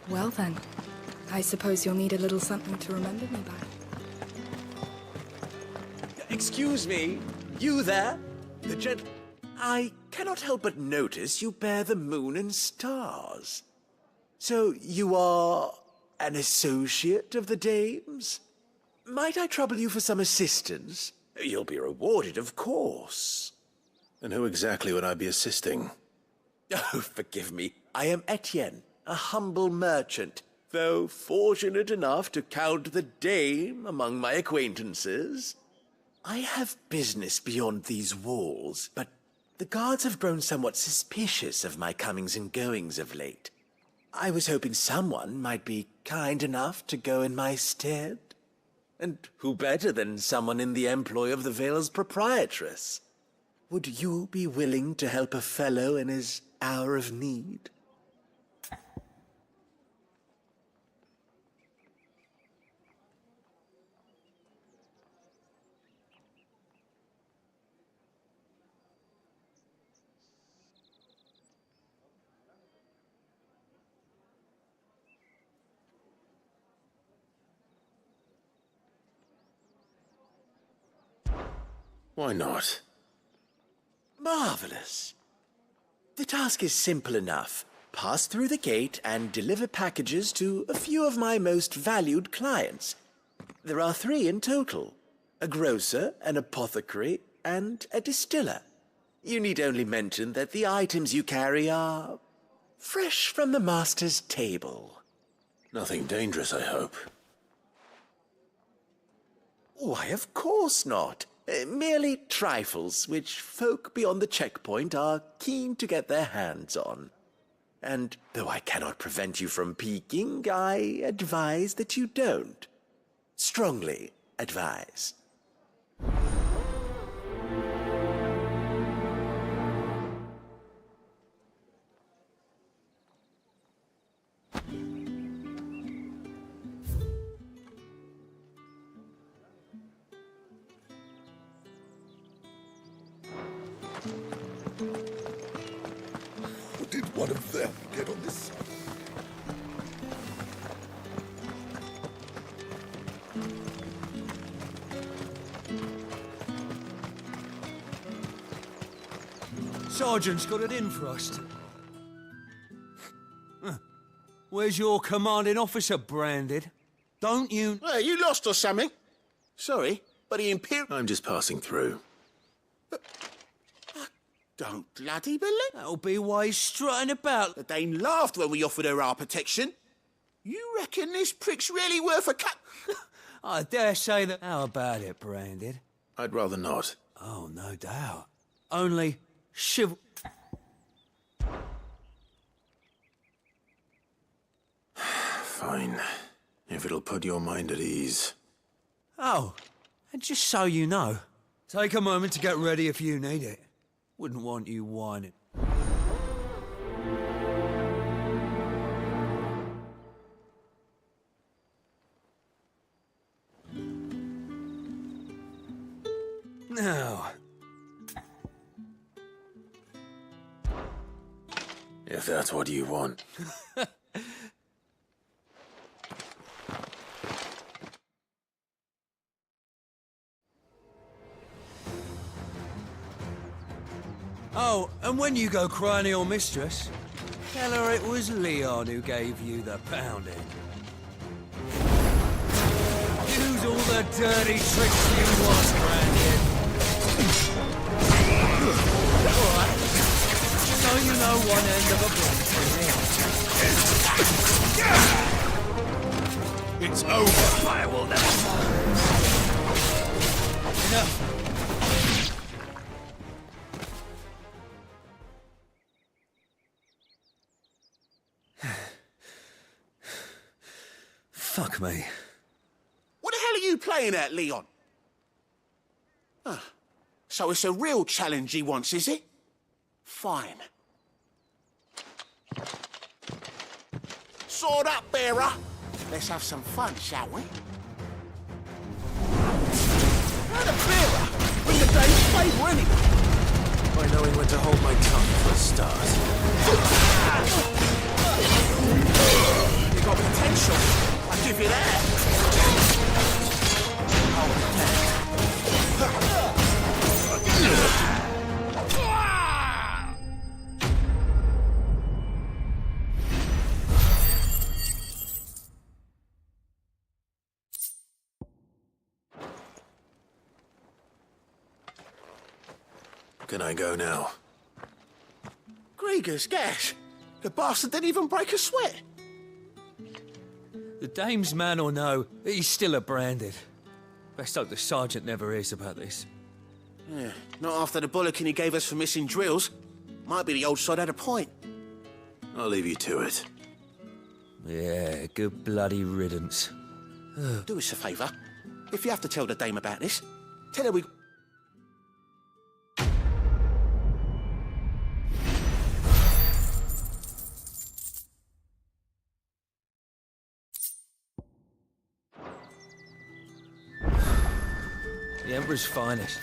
Well then, I suppose you'll need a little something to remember me by. Excuse me, you there? The gent... I cannot help but notice you bear the moon and stars. So you are an associate of the dames? Might I trouble you for some assistance? You'll be rewarded, of course. And who exactly would I be assisting? Oh, forgive me. I am Etienne, a humble merchant, though fortunate enough to count the dame among my acquaintances. I have business beyond these walls, but the guards have grown somewhat suspicious of my comings and goings of late. I was hoping someone might be kind enough to go in my stead. And who better than someone in the employ of the Vale's proprietress? Would you be willing to help a fellow in his hour of need? Why not? Marvelous. The task is simple enough. Pass through the gate and deliver packages to a few of my most valued clients. There are 3 in total: a grocer, an apothecary, and a distiller. You need only mention that the items you carry are fresh from the master's table. Nothing dangerous, I hope. Why, of course not. Merely trifles which folk beyond the checkpoint are keen to get their hands on. And though I cannot prevent you from peeking, I advise that you don't. Strongly advise. Did one of them get on this? Sergeant's got it in for us. Where's your commanding officer branded? Don't you... Hey, you lost or something? Sorry, but the Imperial... I'm just passing through. Don't bloody believe That'll be why he's strutting about. the Dane laughed when we offered her our protection. You reckon this prick's really worth a cut? I dare say that... How about it, branded? I'd rather not. Oh, no doubt. Only Fine. If it'll put your mind at ease. Oh, and just so you know, take a moment to get ready if you need it. Wouldn't want you whining. Now, If that's what you want. oh, and when you go crying to your mistress, tell her it was Leon who gave you the pounding. Use all the dirty tricks you want, Brandon. All right. So you know one end of a blade from the It's over. fire will never Enough. Fuck me. What the hell are you playing at, Leon? So it's a real challenge he wants, is it? Fine. Sword up, bearer. Let's have some fun, shall we? And a bearer. Bring the day's favour, anyway. By knowing when to hold my tongue for a start. You Can I go now? Gregor's gas. The bastard didn't even break a sweat. The dame's man or no, he's still a branded. Best hope the sergeant never hears about this. Yeah, not after the bollocking he gave us for missing drills. Might be the old sod had a point. I'll leave you to it. Yeah, good bloody riddance. Do us a favour. If you have to tell the dame about this, tell her we... The Emperor's finest.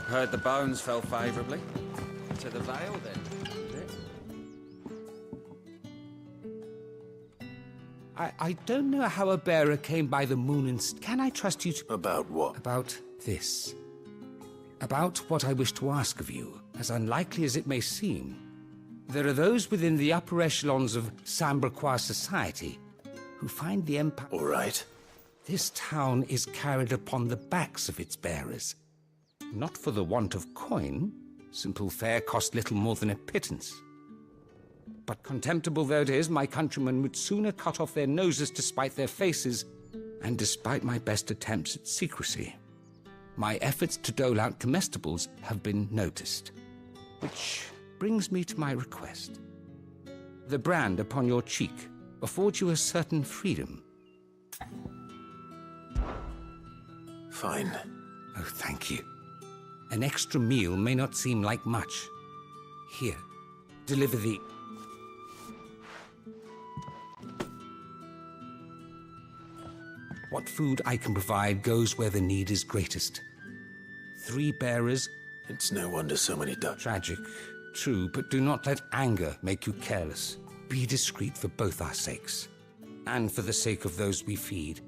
Heard the bones fell favourably. To the Vale, then. I don't know how a bearer came by the moon and... Can I trust you to... About what? About this. About what I wish to ask of you, as unlikely as it may seem. There are those within the upper echelons of Samberquois society who find the Empire... All right. This town is carried upon the backs of its bearers. Not for the want of coin. Simple fare cost little more than a pittance. But contemptible though it is, my countrymen would sooner cut off their noses to spite their faces, and despite my best attempts at secrecy, my efforts to dole out comestibles have been noticed. Which brings me to my request. The brand upon your cheek affords you a certain freedom. Fine. Oh, thank you. An extra meal may not seem like much. Here, deliver the... What food I can provide goes where the need is greatest. 3 bearers... It's no wonder so many Dutch... Tragic, true, but do not let anger make you careless. Be discreet for both our sakes, and for the sake of those we feed.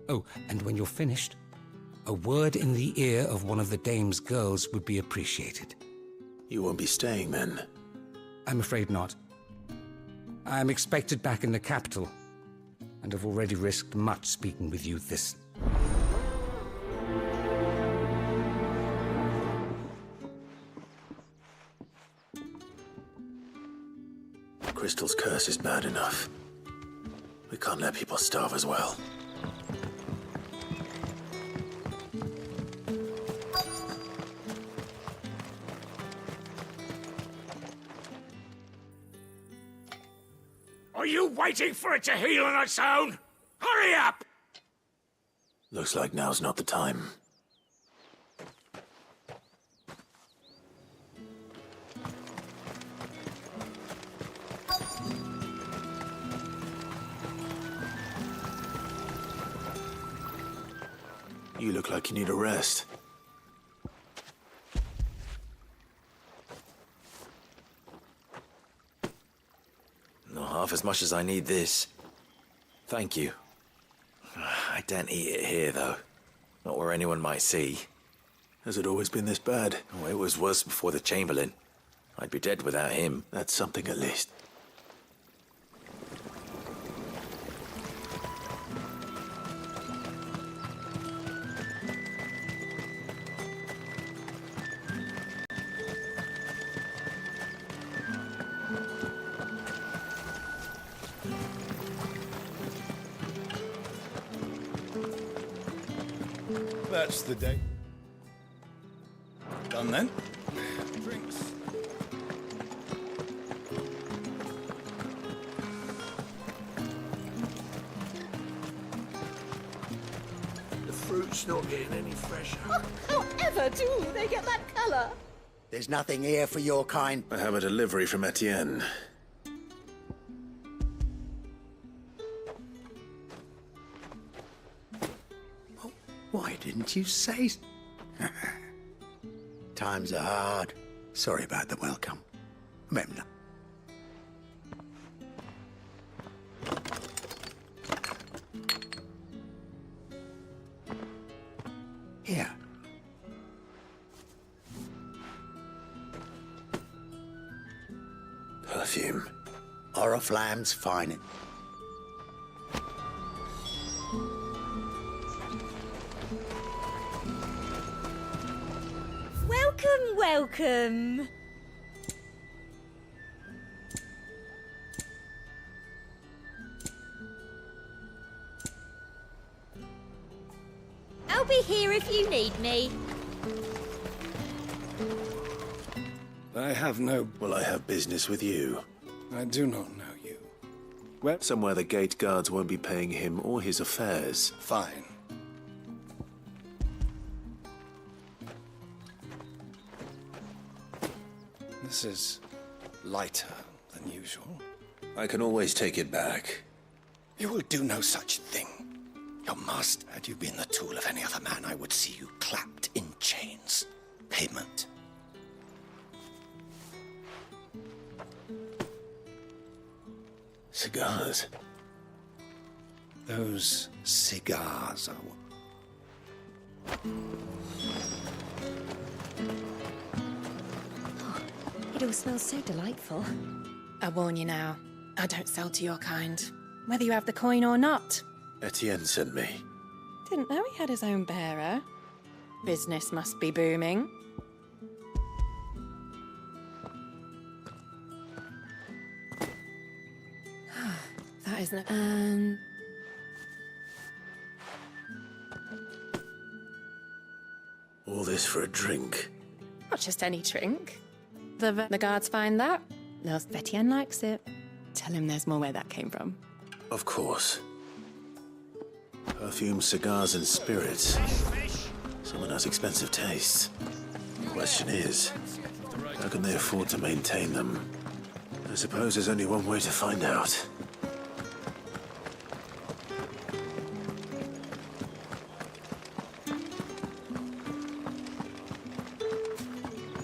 Oh, and when you're finished, a word in the ear of one of the dame's girls would be appreciated. You won't be staying, then? I'm afraid not. I'm expected back in the capital, and have already risked much speaking with you this... Crystal's curse is bad enough. We can't let people starve as well. Are you waiting for it to heal on its own? Hurry up! Looks like now's not the time. You look like you need a rest. Not half as much as I need this. Thank you. I daren't eat it here, though. Not where anyone might see. Has it always been this bad? Oh, it was worse before the Chamberlain. I'd be dead without him. That's something at least. That's the day. Done then? Drinks. The fruit's not getting any fresher. However do they get that colour? There's nothing here for your kind. I have a delivery from Etienne. Why didn't you say? Times are hard. Sorry about the welcome. Remember. Here. Perfume. Oriflamme's finest. Welcome, welcome. I'll be here if you need me. I have no... Well, I have business with you. I do not know you. Well, somewhere the gate guards won't be paying him or his affairs. Fine. This is lighter than usual. I can always take it back. You will do no such thing. Your master, had you been the tool of any other man, I would see you clapped in chains. Payment. Cigars. Those cigars are... It all smells so delightful. I warn you now, I don't sell to your kind, whether you have the coin or not. Etienne sent me. Didn't know he had his own bearer. Business must be booming. That isn't... All this for a drink. Not just any drink. The guards find that. Last Etienne likes it. Tell him there's more where that came from. Of course. Perfume, cigars, and spirits. Someone has expensive tastes. The question is, how can they afford to maintain them? I suppose there's only one way to find out.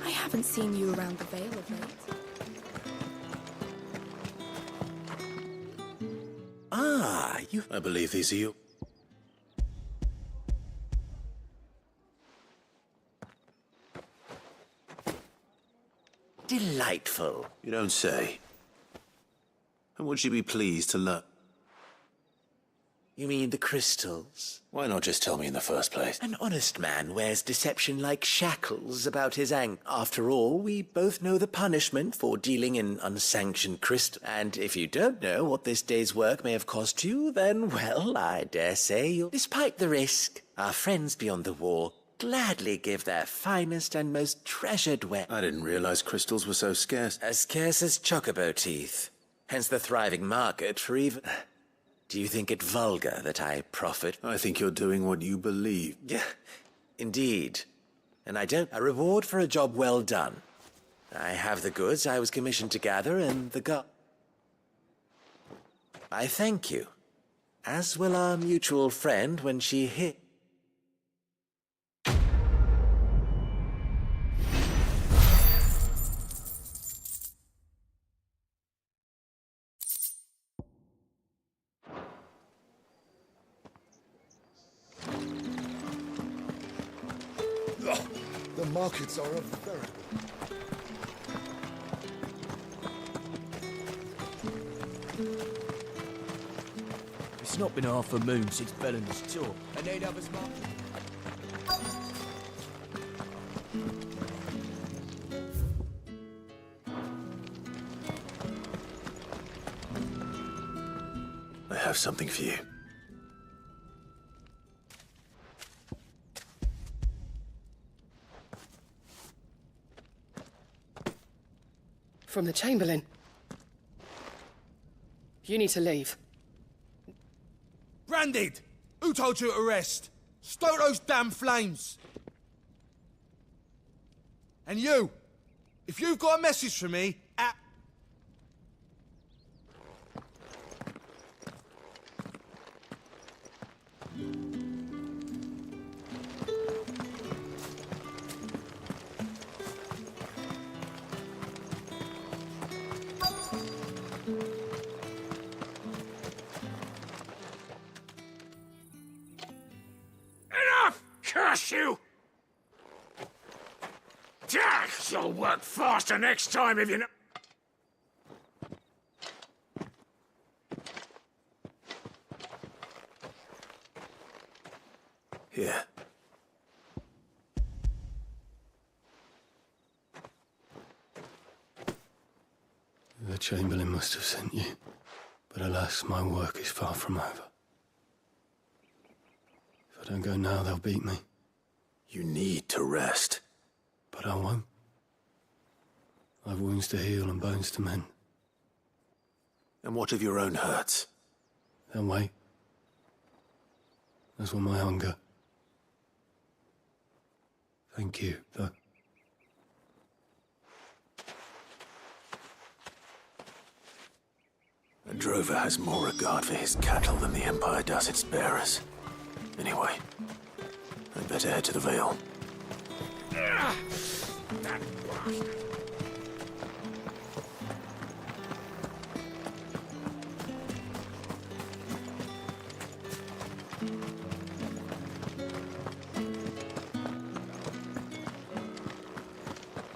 I haven't seen you around the Vale of late. Ah, you... I believe these are you. Delightful. You don't say. And would she be pleased to learn? You mean the crystals? Why not just tell me in the first place? An honest man wears deception like shackles about his After all, we both know the punishment for dealing in unsanctioned crystal. And if you don't know what this day's work may have cost you, then, well, I dare say you'll... Despite the risk, our friends beyond the wall gladly give their finest and most treasured wares. I didn't realize crystals were so scarce. As scarce as chocobo teeth. Hence the thriving market for even... Do you think it vulgar that I profit? I think you're doing what you believe. Yeah, indeed. And I don't... A reward for a job well done. I have the goods I was commissioned to gather and the I thank you. As will our mutual friend when she hit... The markets are a very... It's not been half a moon since Bellen's tour. And they'd have us market. I have something for you. From the Chamberlain. You need to leave. Branded! Who told you to arrest? Stoke those damn flames! And you! If you've got a message for me, Curse you! You'll work faster next time if you know... Here. The Chamberlain must have sent you. But alas, my work is far from over. If I don't go now, they'll beat me. You need to rest. But I won't. I've wounds to heal and bones to mend. And what of your own hurts? They'll wait. As will my hunger. Thank you, though. A drover has more regard for his cattle than the Empire does its bearers. Anyway, I'd better head to the Vale.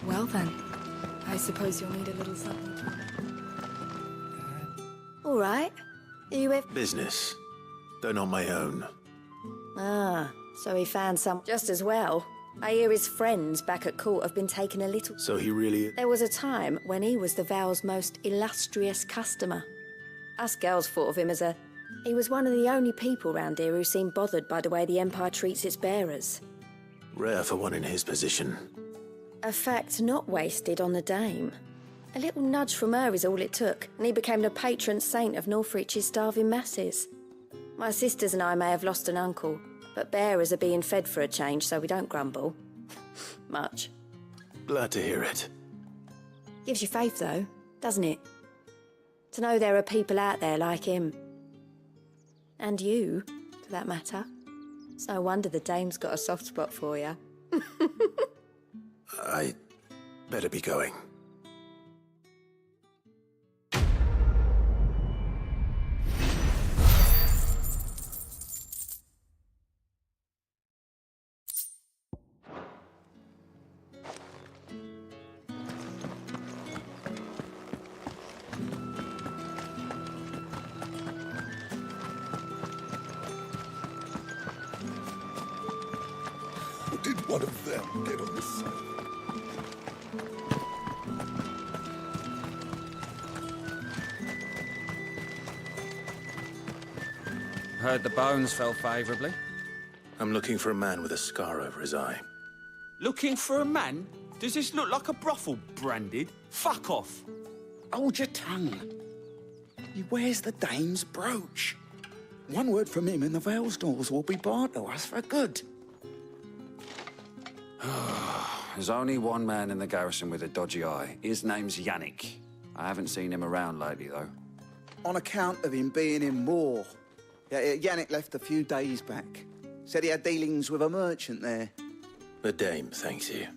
Well then, I suppose you'll need a little something. All right. You have... Business, though not my own. Ah, so he found some just as well. I hear his friends back at court have been taken a little... So he really... There was a time when he was the Vale's most illustrious customer. Us girls thought of him as a... He was one of the only people round here who seemed bothered by the way the Empire treats its bearers. Rare for one in his position. A fact not wasted on the dame. A little nudge from her is all it took, and he became the patron saint of Northreach's starving masses. My sisters and I may have lost an uncle, but bearers are being fed for a change, so we don't grumble. Much. Glad to hear it. Gives you faith, though, doesn't it? To know there are people out there like him. And you, for that matter. It's no wonder the dame's got a soft spot for you. I better be going. Did one of them get on the side? Heard the bones fell favourably. I'm looking for a man with a scar over his eye. Looking for a man? Does this look like a brothel branded? Fuck off. Hold your tongue. He wears the dame's brooch. One word from him and the Vale's doors will be barred to us for good. There's only one man in the garrison with a dodgy eye. His name's Yannick. I haven't seen him around lately, though. On account of him being in war. Yeah, Yannick left a few days back. Said he had dealings with a merchant there. The dame thanks you.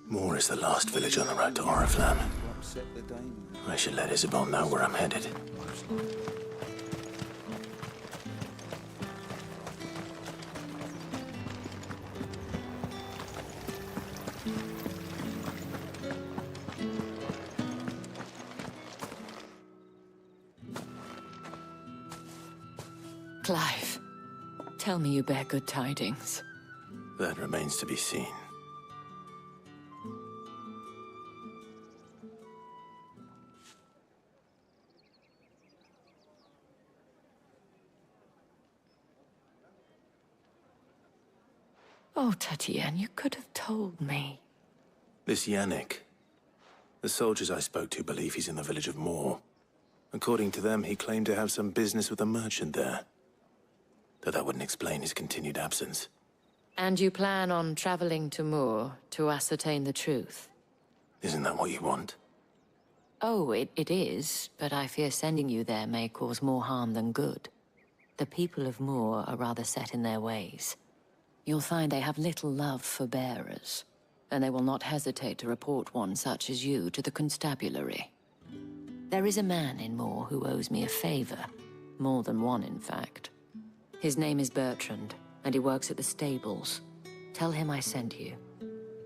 Moor is the last village on the road to Oriflamme. I should let Isabel know where I'm headed. Clive, tell me you bear good tidings. That remains to be seen. Oh, Tatienne, you could have told me. This Yannick. The soldiers I spoke to believe he's in the village of Moor. According to them, he claimed to have some business with a merchant there. Though that wouldn't explain his continued absence. And you plan on traveling to Moor to ascertain the truth? Isn't that what you want? Oh, it is, but I fear sending you there may cause more harm than good. The people of Moor are rather set in their ways. You'll find they have little love for bearers, and they will not hesitate to report one such as you to the constabulary. There is a man in Moor who owes me a favor. More than one, in fact. His name is Bertrand, and he works at the stables. Tell him I sent you.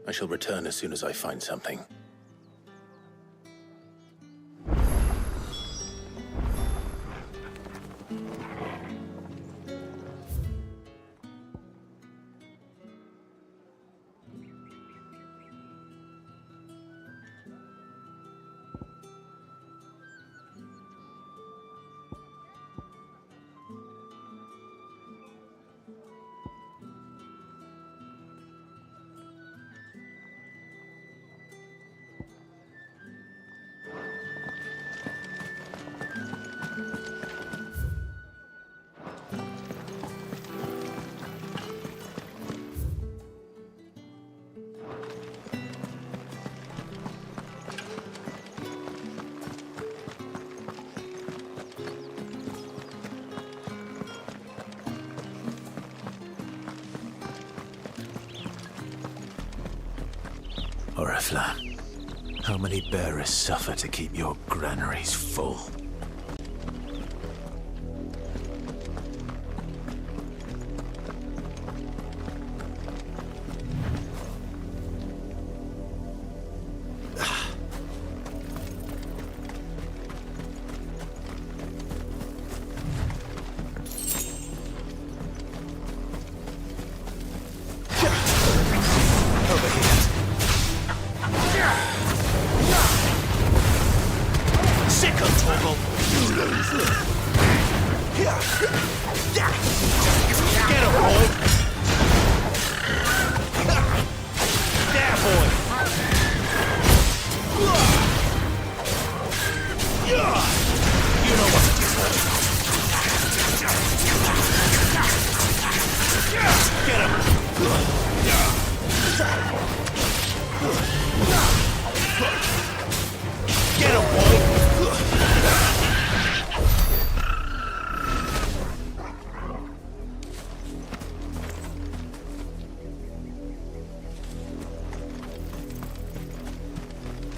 I shall return as soon as I find something. Orifla, how many bearers suffer to keep your granaries full?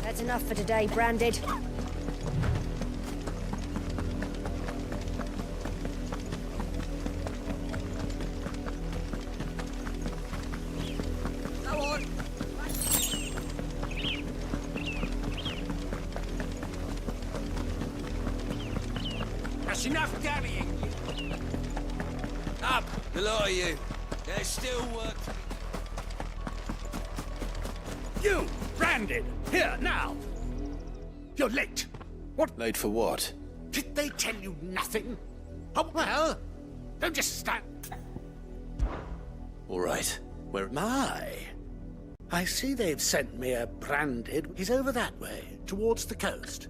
That's enough for today, Branded. Go on. That's enough dallying. Up, the lot of you. There's still work. You, Branded, here now. You're late. What? Late for what? Did they tell you nothing? Oh, well, don't just stand. All right. Where... My. I see they've sent me a Branded. He's over that way, towards the coast.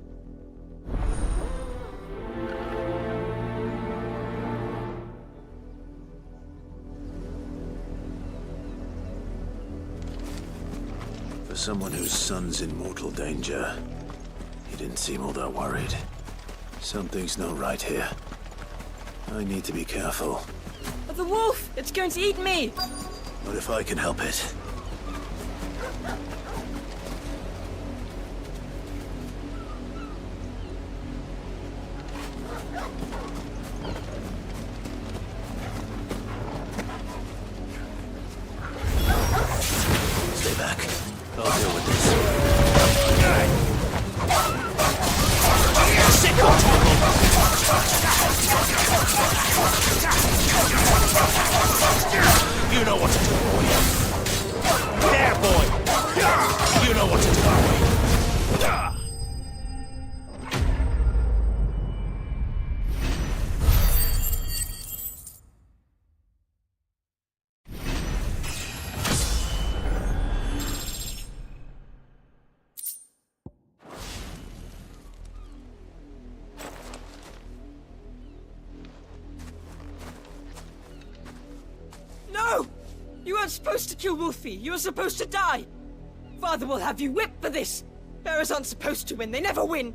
For someone whose son's in mortal danger, he didn't seem all that worried. Something's not right here. I need to be careful. The wolf! It's going to eat me! What if I can help it? Stay back. I'll deal with this. You know what to do, boy. There, boy. You know what to do, boy. No! You weren't supposed to kill Wolfie. You were supposed to die. Father will have you whipped for this. Bearers aren't supposed to win. They never win.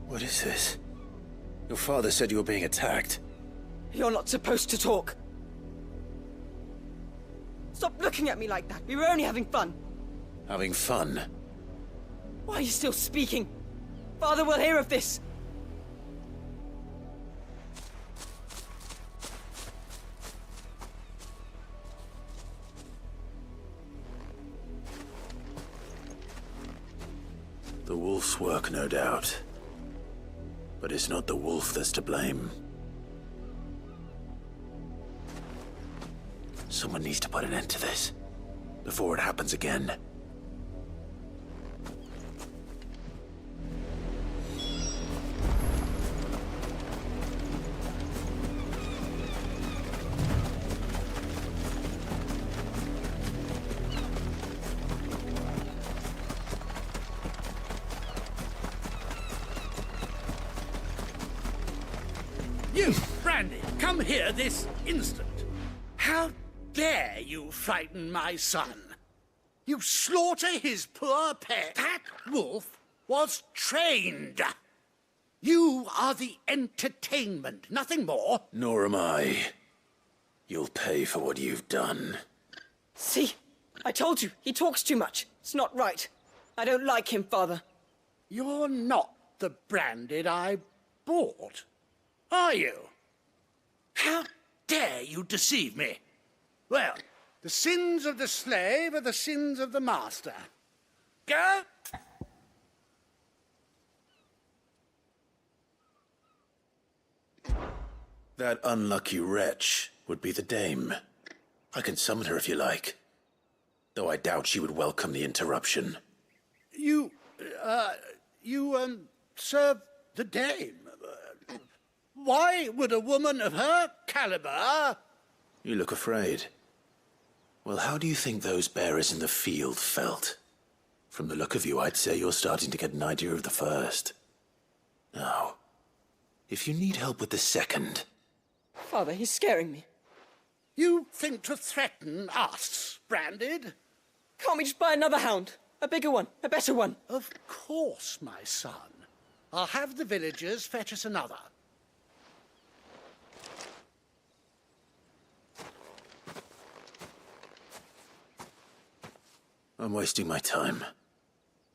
What is this? Your father said you were being attacked. You're not supposed to talk. Stop looking at me like that. We were only having fun. Having fun? Why are you still speaking? Father will hear of this. The wolf's work, no doubt. But it's not the wolf that's to blame. Someone needs to put an end to this, before it happens again. You, Brandy, come here this instant. How dare you frighten my son? You slaughter his poor pet. That wolf was trained. You are the entertainment, nothing more. Nor am I. You'll pay for what you've done. See? I told you, he talks too much. It's not right. I don't like him, Father. You're not the Branded I bought, are you? How dare you deceive me? Well, the sins of the slave are the sins of the master. Go! That unlucky wretch would be the dame. I can summon her if you like. Though I doubt she would welcome the interruption. You serve the dame. Why would a woman of her caliber... You look afraid. Well, how do you think those bearers in the field felt? From the look of you, I'd say you're starting to get an idea of the first. Now, if you need help with the second... Father, he's scaring me. You think to threaten us, Branded? Can't we just buy another hound? A bigger one, a better one. Of course, my son. I'll have the villagers fetch us another. I'm wasting my time.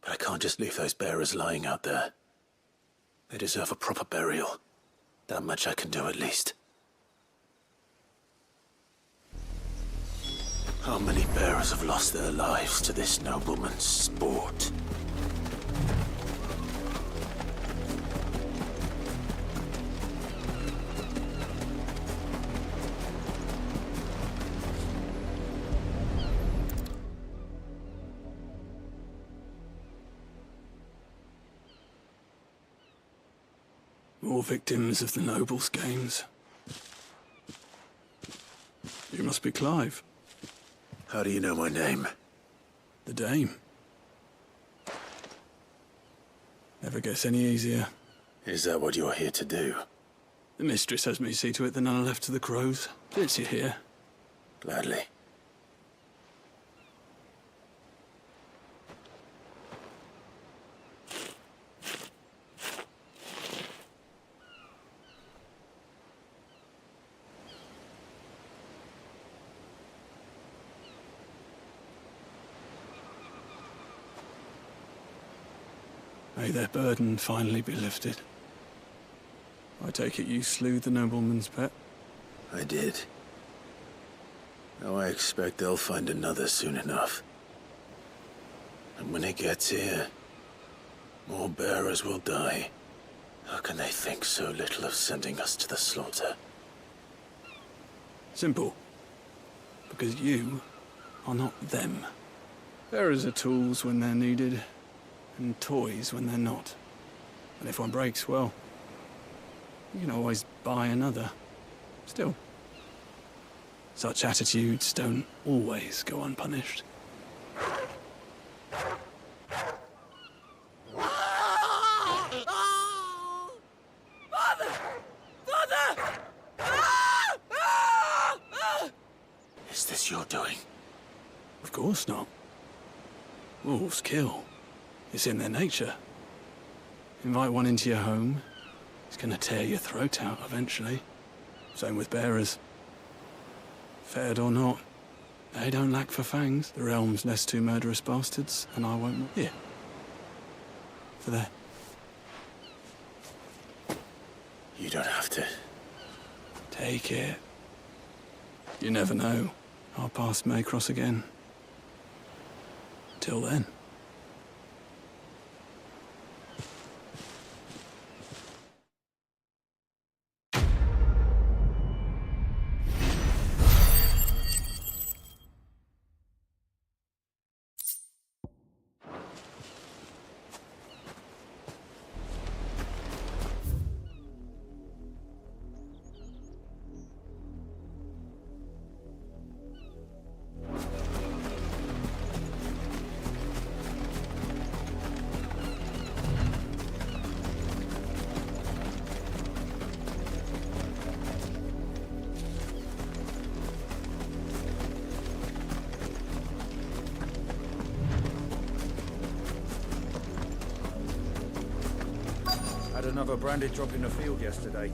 But I can't just leave those bearers lying out there. They deserve a proper burial. That much I can do at least. How many bearers have lost their lives to this nobleman's sport? More victims of the nobles' games. You must be Clive. How do you know my name? The dame. Never gets any easier. Is that what you're here to do? The mistress has me see to it that none are left to the crows. Fits you here. Gladly. May their burden finally be lifted. I take it you slew the nobleman's pet? I did. Now I expect they'll find another soon enough. And when it gets here, more bearers will die. How can they think so little of sending us to the slaughter? Simple. Because you are not them. Bearers are tools when they're needed, and toys when they're not. And if one breaks, well, you can always buy another. Still, such attitudes don't always go unpunished. Father! Father! Is this your doing? Of course not. Wolves kill. It's in their nature. Invite one into your home, he's gonna tear your throat out eventually. Same with bearers. Fed or not, they don't lack for fangs. The realm's less two murderous bastards, and I won't... Here. For there. You don't have to. Take it. You never know. Our paths may cross again. Till then. Another Branded drop in the field yesterday.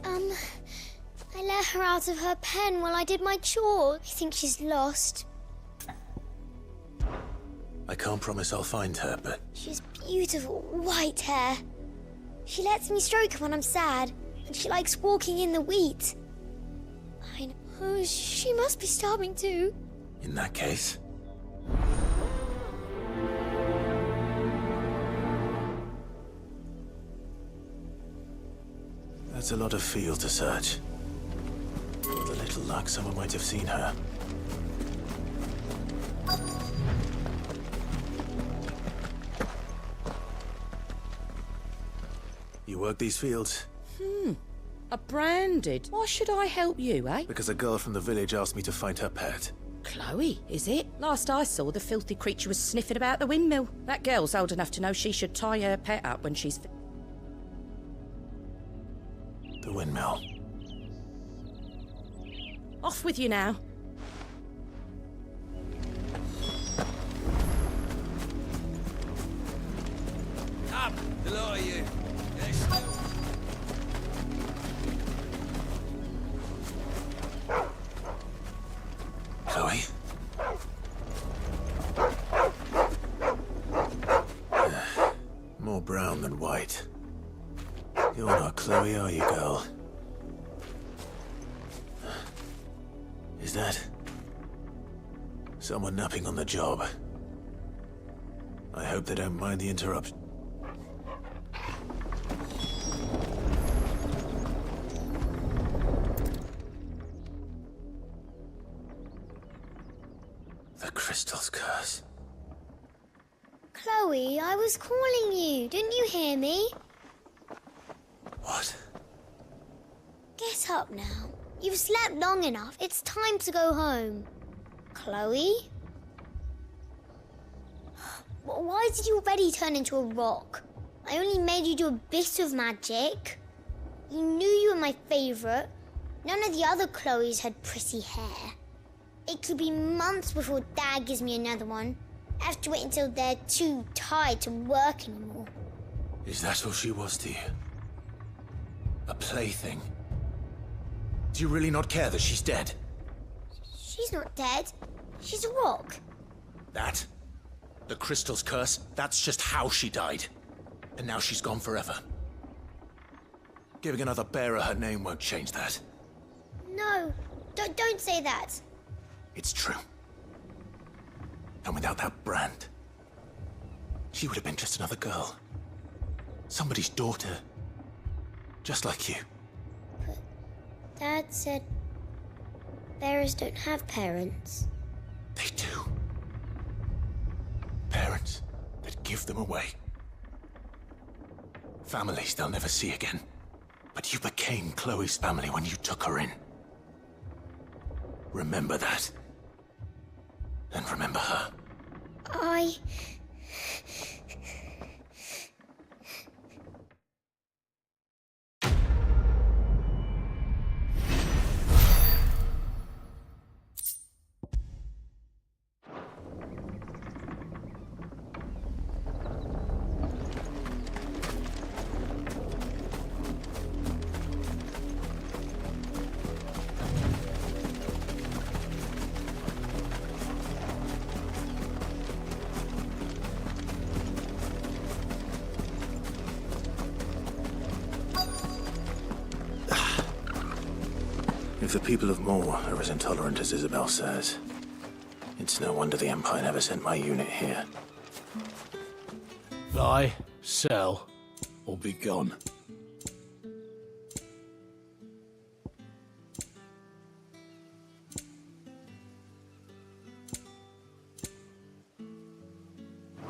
I let her out of her pen while I did my chores. I think she's lost. I can't promise I'll find her, but... She has beautiful white hair. She lets me stroke her when I'm sad, and she likes walking in the wheat. I know, she must be starving too. In that case... That's a lot of field to search. With a little luck, someone might have seen her. You work these fields? A branded. Why should I help you, eh? Because a girl from the village asked me to find her pet. Chloe, is it? Last I saw, the filthy creature was sniffing about the windmill. That girl's old enough to know she should tie her pet up when she's... The windmill. Off with you now. Up! The lot of you. Yes. Chloe? More brown than white. You're not Chloe, are you, girl? Is that... someone napping on the job? I hope they don't mind the interruption. The crystal's curse. Chloe, I was calling you. Didn't you hear me? What? Get up now. You've slept long enough. It's time to go home. Chloe? Why did you already turn into a rock? I only made you do a bit of magic. You knew you were my favourite. None of the other Chloes had pretty hair. It could be months before Dad gives me another one. I have to wait until they're too tired to work anymore. Is that all she was to you? A plaything? Do you really not care that she's dead? She's not dead. She's a rock. That? The crystal's curse? That's just how she died. And now she's gone forever. Giving another bearer her name won't change that. No, don't say that. It's true. And without that brand, she would have been just another girl. Somebody's daughter. Just like you. But Dad said bearers don't have parents. They do. Parents that give them away. Families they'll never see again. But you became Chloe's family when you took her in. Remember that. And remember her. If the people of Moor are as intolerant as Isabel says, it's no wonder the Empire never sent my unit here. Buy, sell, or be gone.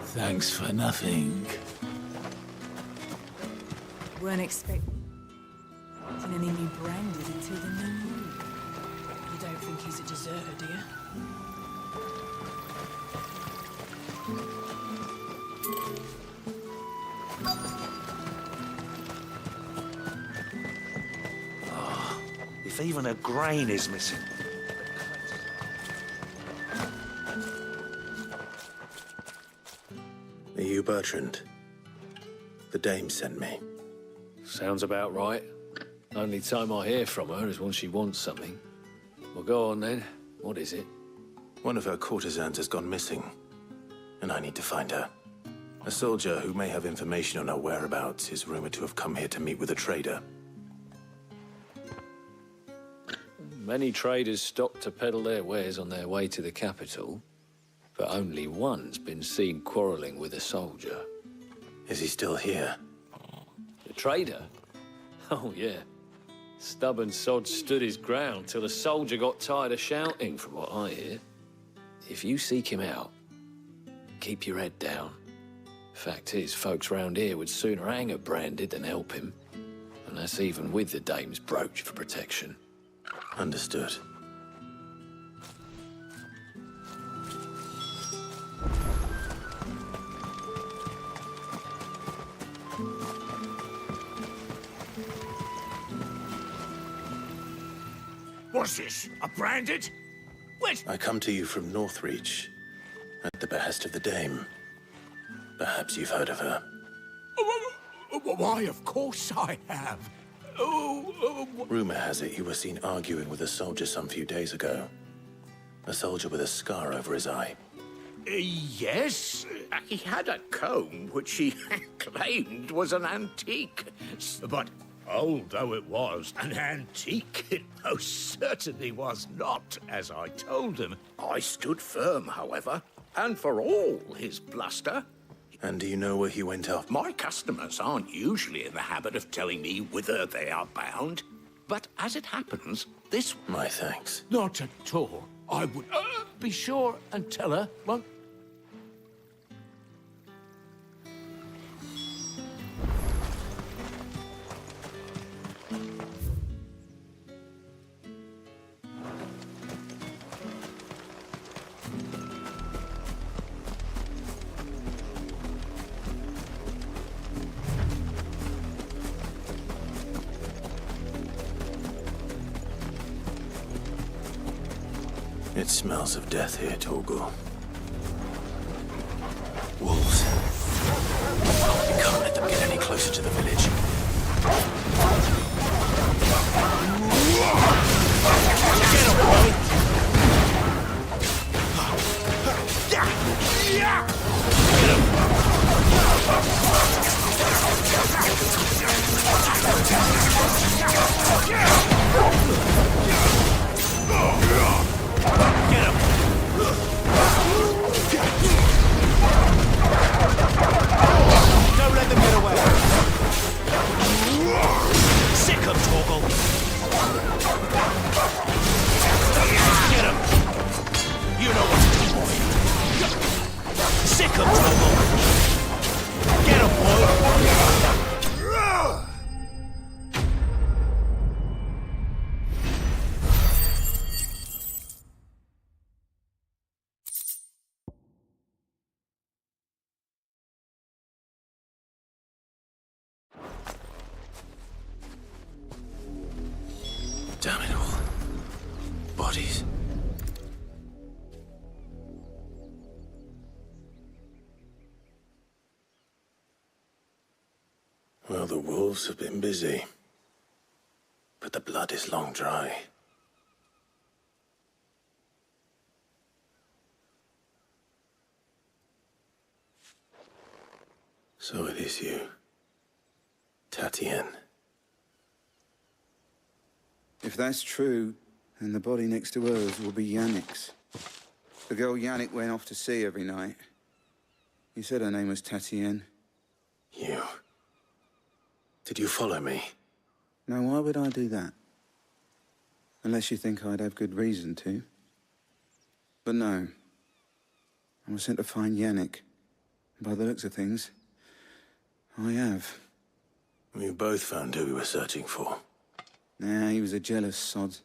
Thanks for nothing. Weren't expecting any new branded until the new moon. You don't think he's a deserter, do you? Oh, if even a grain is missing. Are you Bertrand? The dame sent me. Sounds about right. Only time I hear from her is when she wants something. Well, go on then. What is it? One of her courtesans has gone missing. And and I need to find her. A soldier who may have information on her whereabouts is rumored to have come here to meet with a trader. Many traders stop to peddle their wares on their way to the capital, but only one's been seen quarrelling with a soldier. Is he still here? The trader? Oh, yeah. Stubborn sod stood his ground till the soldier got tired of shouting, from what I hear. If you seek him out, keep your head down. Fact is, folks round here would sooner hang a branded than help him. And that's even with the dame's brooch for protection. Understood. What's this? A branded? Wait! I come to you from Northreach, at the behest of the Dame. Perhaps you've heard of her. Why, of course I have. Rumor has it you were seen arguing with a soldier some few days ago. A soldier with a scar over his eye. Yes, he had a comb which he claimed was an antique. But although it was an antique, it most certainly was not, as I told him. I stood firm, however, and for all his bluster. And do you know where he went off? My customers aren't usually in the habit of telling me whither they are bound. But as it happens, this... My thanks. Not at all. I would be sure and tell her, well... It smells of death here, Torgal. Wolves. We can't let them get any closer to the village. Get him, boy! Don't let them get away. Sick of Torgal. Get him. You know what to do, boy. Sick of Torgal. Get him, boy. Damn it all. Bodies. Well, the wolves have been busy. But the blood is long dry. So it is you, Tatienne. If that's true, then the body next to hers will be Yannick's. The girl Yannick went off to see every night. You said her name was Tatienne. You? Did you follow me? Now, why would I do that? Unless you think I'd have good reason to. But no. I was sent to find Yannick. By the looks of things, I have. We both found who we were searching for. Nah, he was a jealous sod.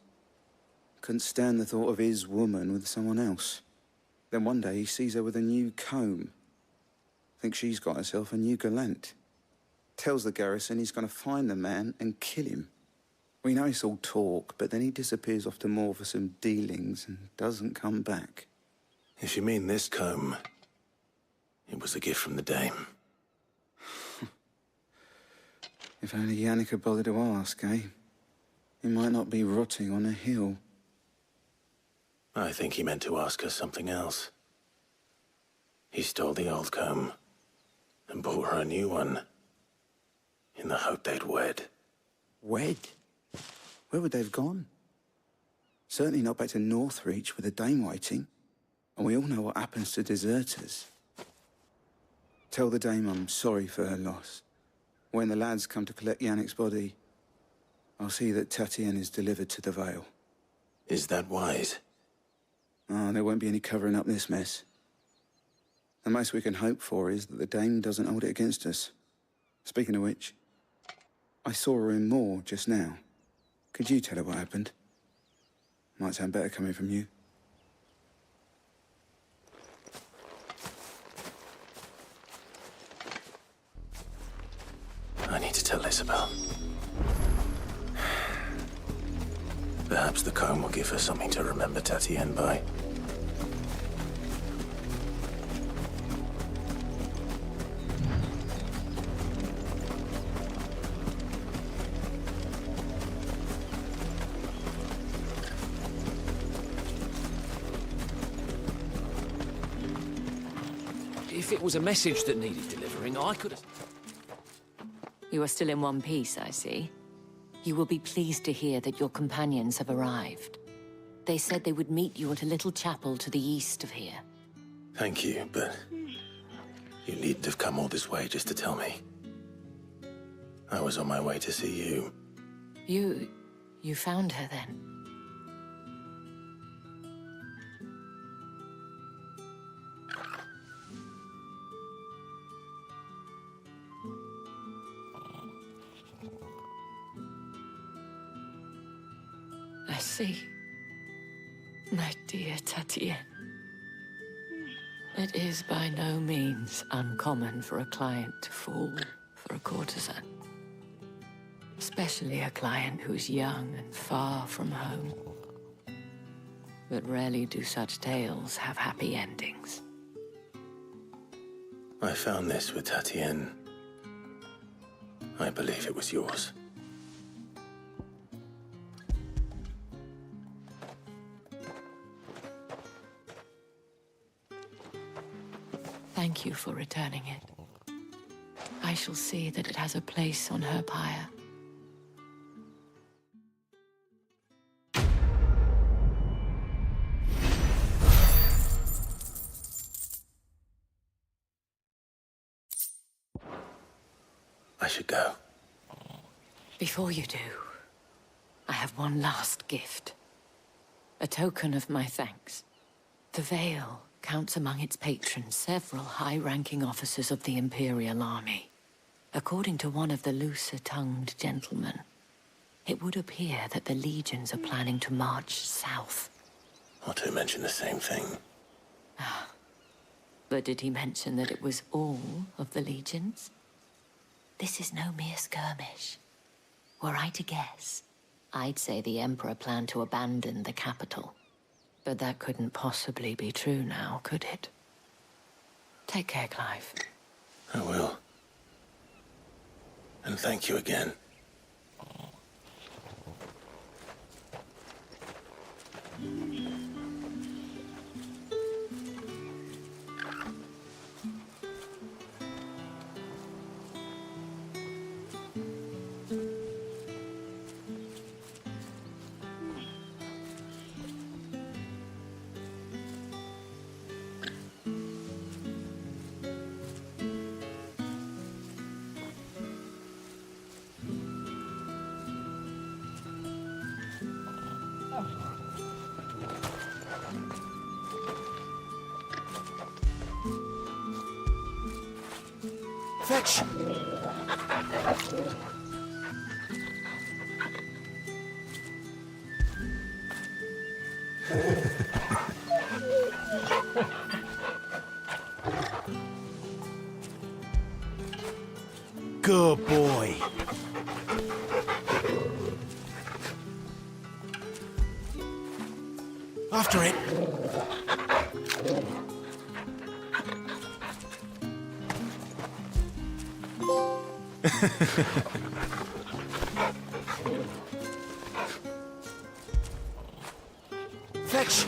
Couldn't stand the thought of his woman with someone else. Then one day he sees her with a new comb. Thinks she's got herself a new gallant. Tells the garrison he's going to find the man and kill him. We know it's all talk, but then he disappears off to Moor for some dealings and doesn't come back. If you mean this comb, it was a gift from the Dame. If only Yannick had bothered to ask, eh? He might not be rotting on a hill. I think he meant to ask her something else. He stole the old comb and bought her a new one in the hope they'd wed. Wed? Where would they have gone? Certainly not back to Northreach with a dame waiting. And we all know what happens to deserters. Tell the dame I'm sorry for her loss. When the lads come to collect Yannick's body, I'll see that Tatienne is delivered to the Vale. Is that wise? Oh, there won't be any covering up this mess. The most we can hope for is that the dame doesn't hold it against us. Speaking of which, I saw her in Moor just now. Could you tell her what happened? Might sound better coming from you. I need to tell Isabel. Perhaps the comb will give her something to remember Tatienne by. If it was a message that needed delivering, I could have... You are still in one piece, I see. You will be pleased to hear that your companions have arrived. They said they would meet you at a little chapel to the east of here. Thank you, but you needn't have come all this way just to tell me. I was on my way to see you. You found her then? I see. My dear Tatienne. It is by no means uncommon for a client to fall for a courtesan. Especially a client who's young and far from home. But rarely do such tales have happy endings. I found this with Tatienne. I believe it was yours. Thank you for returning it. I shall see that it has a place on her pyre. I should go. Before you do, I have one last gift. A token of my thanks. The Vale counts among its patrons several high-ranking officers of the Imperial Army. According to one of the looser-tongued gentlemen, it would appear that the legions are planning to march south. Not to mention the same thing. But did he mention that it was all of the legions? This is no mere skirmish. Were I to guess, I'd say the Emperor planned to abandon the capital. But that couldn't possibly be true now, could it? Take care, Clive. I will. And thank you again. Fetch! Good boy. After it. Fetch!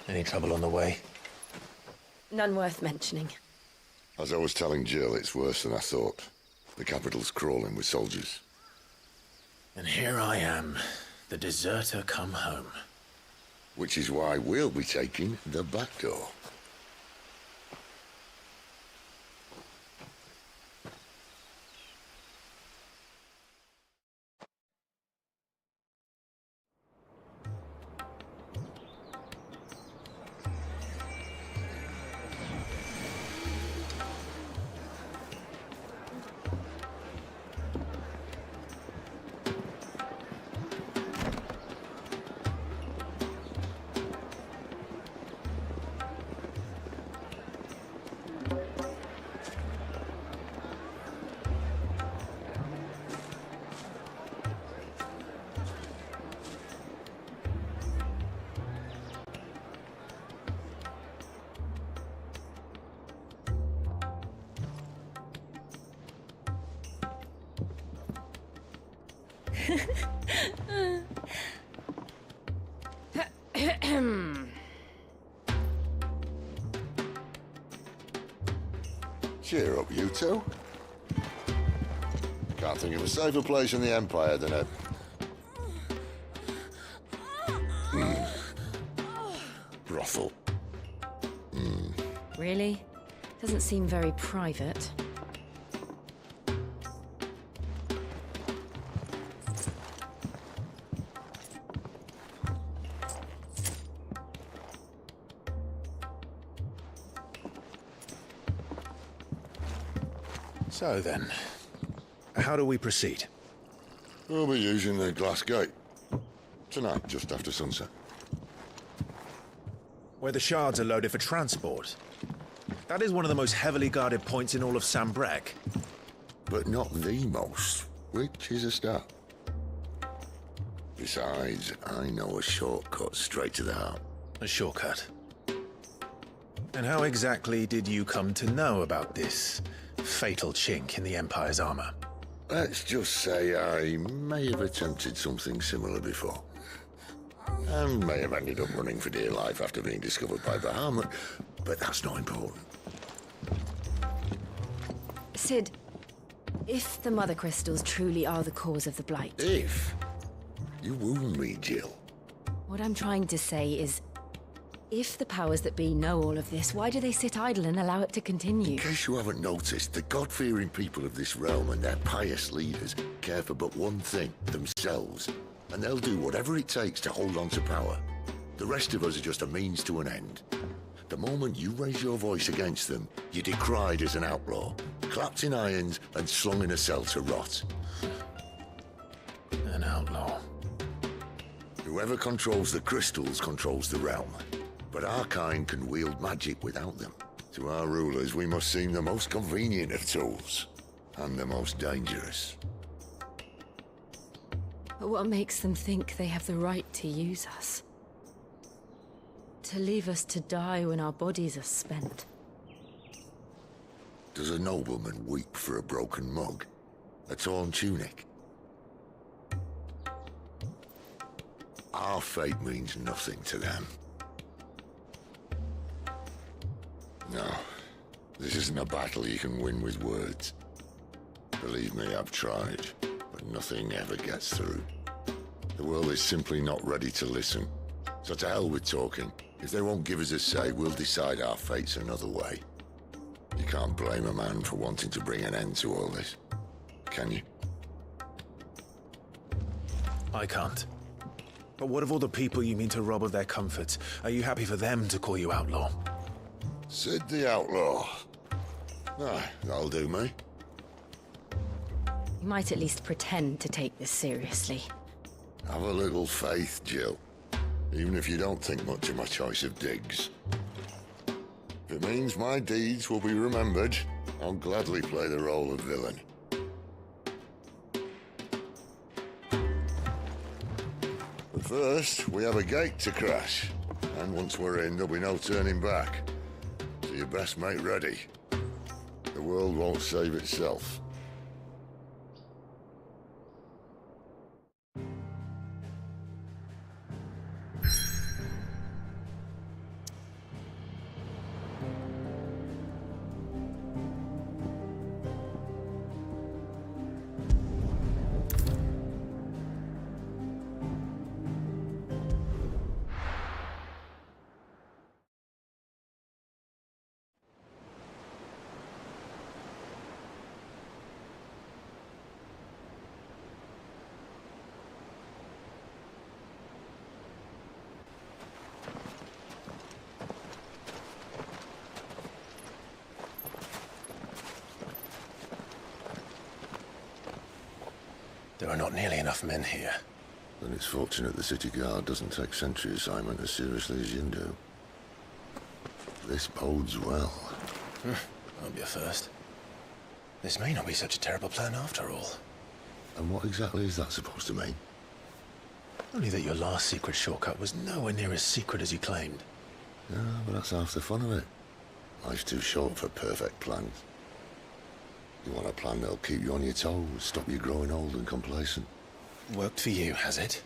Any trouble on the way? None worth mentioning. As I was telling Jill, it's worse than I thought. The capital's crawling with soldiers. And here I am, the deserter come home. Which is why we'll be taking the back door. Cheer up, you two. Can't think of a safer place in the Empire than a... brothel. Really? Doesn't seem very private. So then, how do we proceed? We'll be using the glass gate. Tonight, just after sunset. Where the shards are loaded for transport. That is one of the most heavily guarded points in all of Sambrec. But not the most, which is a start. Besides, I know a shortcut straight to the heart. A shortcut? And how exactly did you come to know about this fatal chink in the Empire's armor? Let's just say I may have attempted something similar before. And may have ended up running for dear life after being discovered by Bahamut, but that's not important. Sid, if the Mother Crystals truly are the cause of the Blight... If? You wound me, Jill. What I'm trying to say is, if the powers that be know all of this, why do they sit idle and allow it to continue? In case you haven't noticed, the God-fearing people of this realm and their pious leaders care for but one thing, themselves. And they'll do whatever it takes to hold on to power. The rest of us are just a means to an end. The moment you raise your voice against them, you're decried as an outlaw, clapped in irons and slung in a cell to rot. An outlaw. Whoever controls the crystals controls the realm. But our kind can wield magic without them. To our rulers, we must seem the most convenient of tools, and the most dangerous. But what makes them think they have the right to use us? To leave us to die when our bodies are spent? Does a nobleman weep for a broken mug? A torn tunic? Our fate means nothing to them. No, this isn't a battle you can win with words. Believe me, I've tried, but nothing ever gets through. The world is simply not ready to listen. So to hell with talking. If they won't give us a say, we'll decide our fates another way. You can't blame a man for wanting to bring an end to all this, can you? I can't. But what of all the people you mean to rob of their comforts? Are you happy for them to call you outlaw? Sid the Outlaw. Ah, that'll do me. You might at least pretend to take this seriously. Have a little faith, Jill. Even if you don't think much of my choice of digs. If it means my deeds will be remembered, I'll gladly play the role of villain. But first, we have a gate to crash. And once we're in, there'll be no turning back. So you best make ready. The world won't save itself. There are not nearly enough men here. Then it's fortunate the city guard doesn't take sentry assignment as seriously as you do. This bodes well. Won't be a first. This may not be such a terrible plan after all. And what exactly is that supposed to mean? Only that your last secret shortcut was nowhere near as secret as you claimed. Yeah, but that's half the fun of it. Life's too short for perfect plans. You want a plan that'll keep you on your toes, stop you growing old and complacent. Worked for you, has it?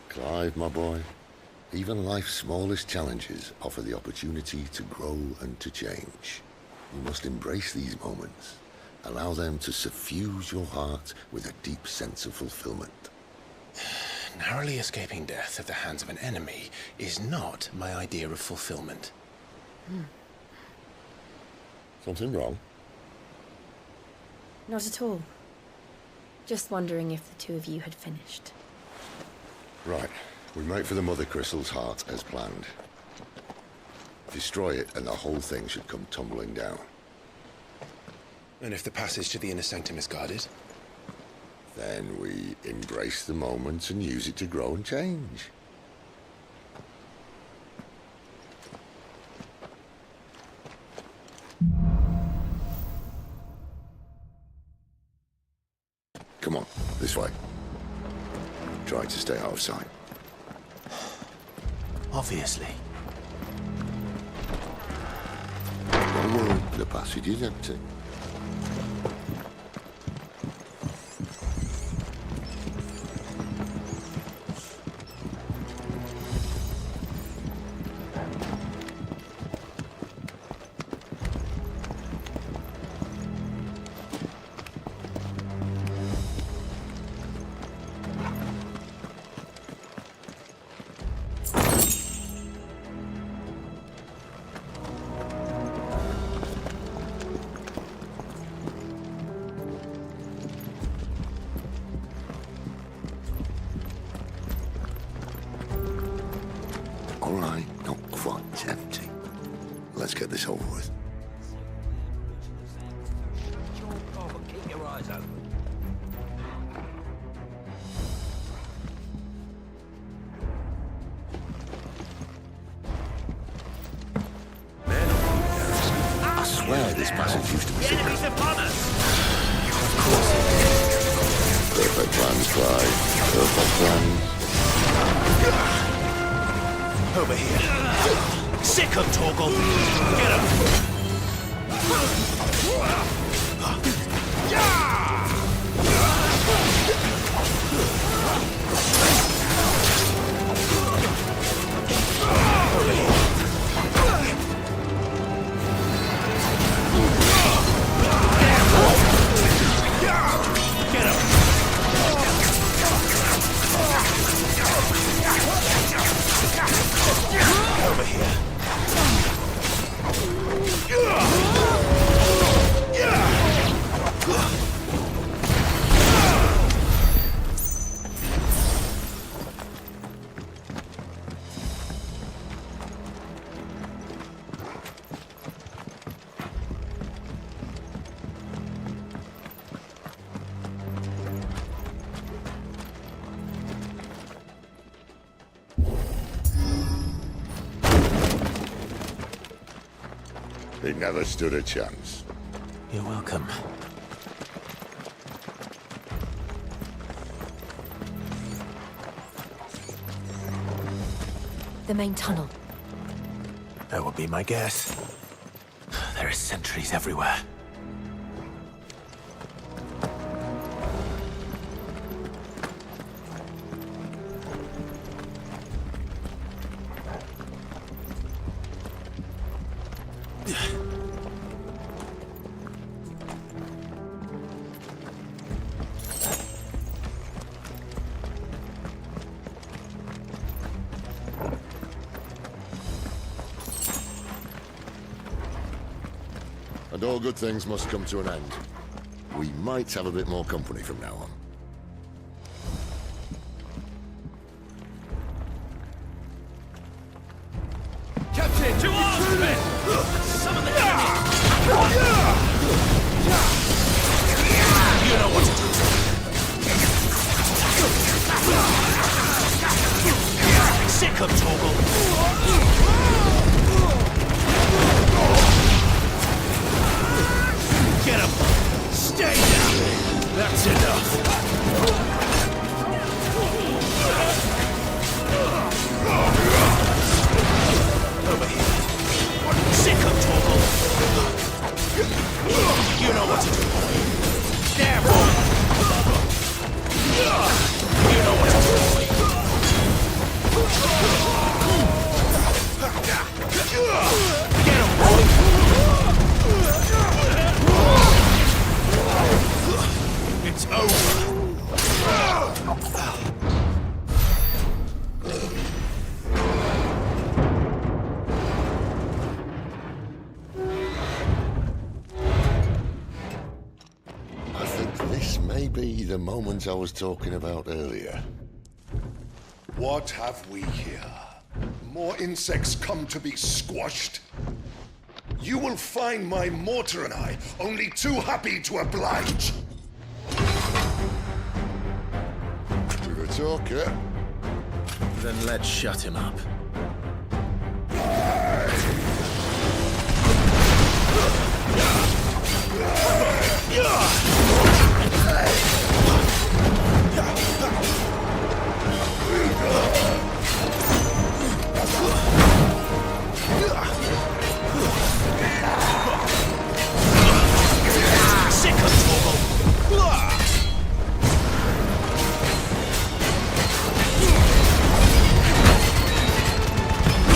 Clive, my boy, even life's smallest challenges offer the opportunity to grow and to change. You must embrace these moments. Allow them to suffuse your heart with a deep sense of fulfillment. Narrowly escaping death at the hands of an enemy is not my idea of fulfillment. Something wrong? Not at all. Just wondering if the two of you had finished. Right. We make for the Mother Crystal's heart as planned. Destroy it and the whole thing should come tumbling down. And if the passage to the inner sanctum is guarded? Then we embrace the moment and use it to grow and change. Come on, this way. Try to stay out of sight. Obviously. Don't worry, the passage is empty. All right, not quite empty. Let's get this over with. Keep your eyes open. I swear this passage used to be secret. Enemies upon us! Perfect plans, Clive. Perfect plans. Over here. Sick of Torgal. Get him. Over here. He never stood a chance. You're welcome. The main tunnel. That would be my guess. There are sentries everywhere. And all good things must come to an end. We might have a bit more company from now on. Captain! To arms, men! Summon the enemy! You know what to do. It's over! I think this may be the moment I was talking about earlier. What have we here? More insects come to be squashed? You will find my mortar and I only too happy to oblige. With a talker. Then let's shut him up.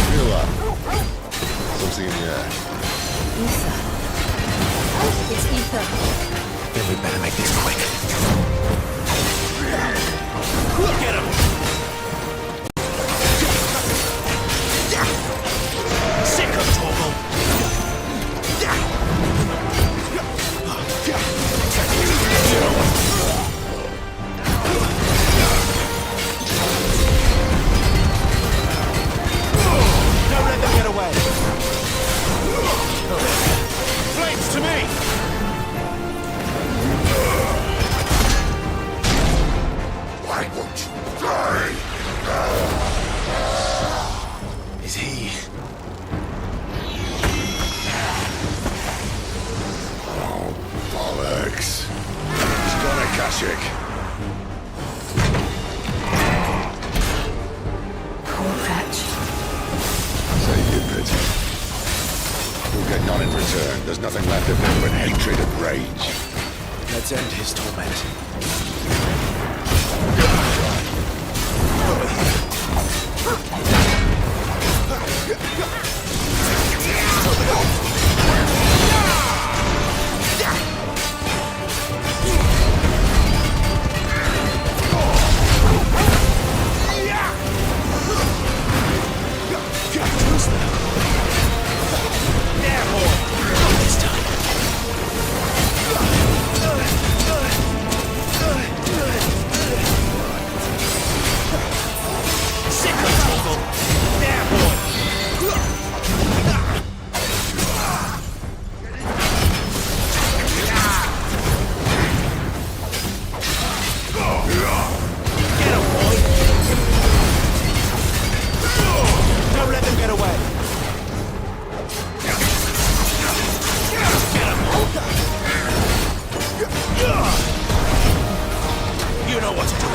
Feel that? Something in the air. Ether. It's ether. Then we better make this quick. Get him! Sick of trouble! Don't let them get away. Flames to me! Why won't you die? Is he? Oh, bollocks. He's gone, Akashic. Poor wretch. Say you pity. You'll get none in return. There's nothing left of him but hatred and rage. Let's end his torment. Don't let them get away. You know what to do.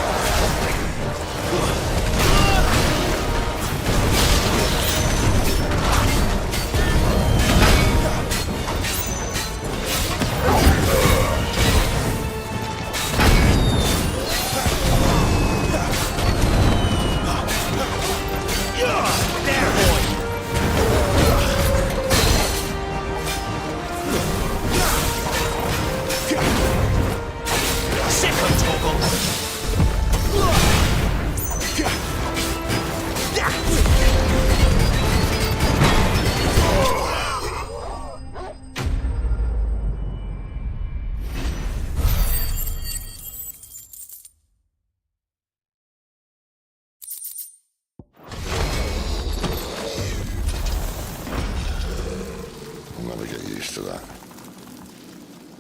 I'll never get used to that.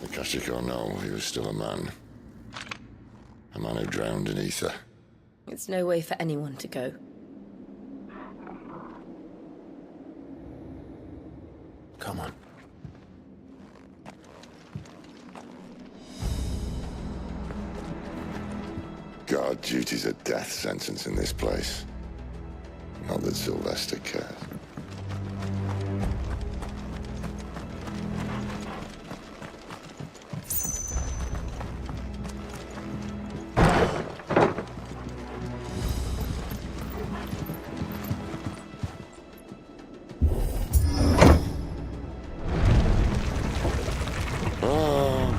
Akashic or no, he was still a man. A man who drowned in ether. It's no way for anyone to go. Come on. God, duty's a death sentence in this place. Not that Sylvester cares.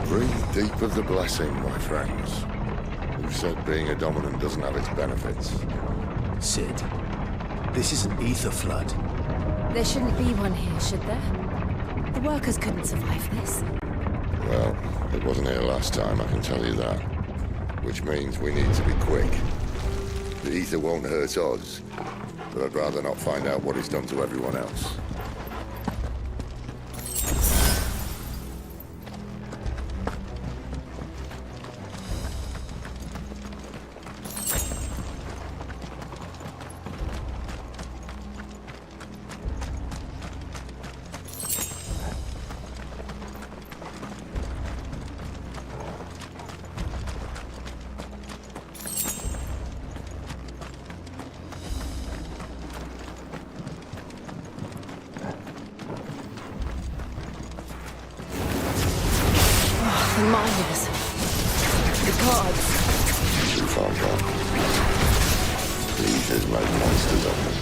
Breathe deep of the blessing, my friends. Who said being a dominant doesn't have its benefits? Sid, this is an ether flood. There shouldn't be one here, should there? The workers couldn't survive this. Well, it wasn't here last time, I can tell you that. Which means we need to be quick. The ether won't hurt us, but I'd rather not find out what it's done to everyone else. The miners. The gods. Too far gone. The ether's made monsters of them.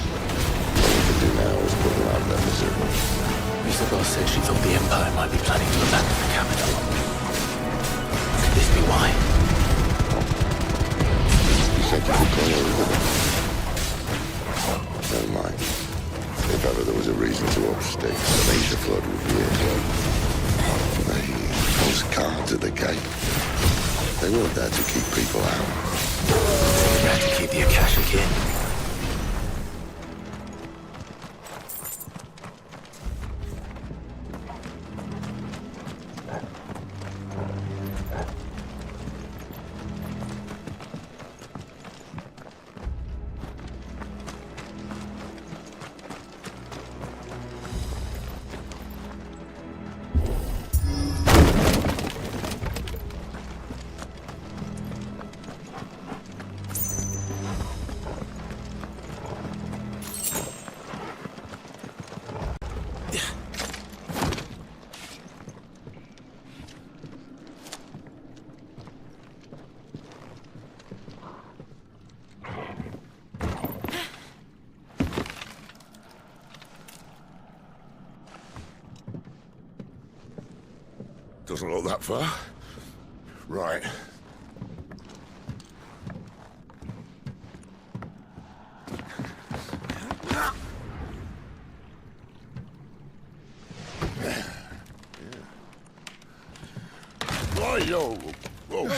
All we can do now is put them out of their misery. Mr. Boss said she thought the Empire might be planning to abandon the capital. Could this be why? You said you could go over them. Never mind. If ever there was a reason to up sticks, the Asia flood would be it. Those guards at the gate. They weren't there to keep people out. They had to keep the Akashic in. Doesn't look that far. Right. Yo. Whoa.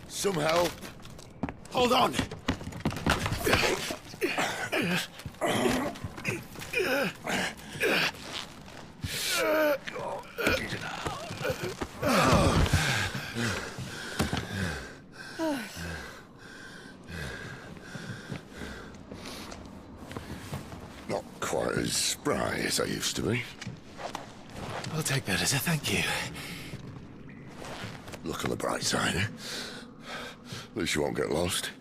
Some help. Hold on. Not quite as spry as I used to be. I'll take that as a thank you. Look on the bright side, eh? At least you won't get lost.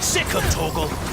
Sick of Torgal.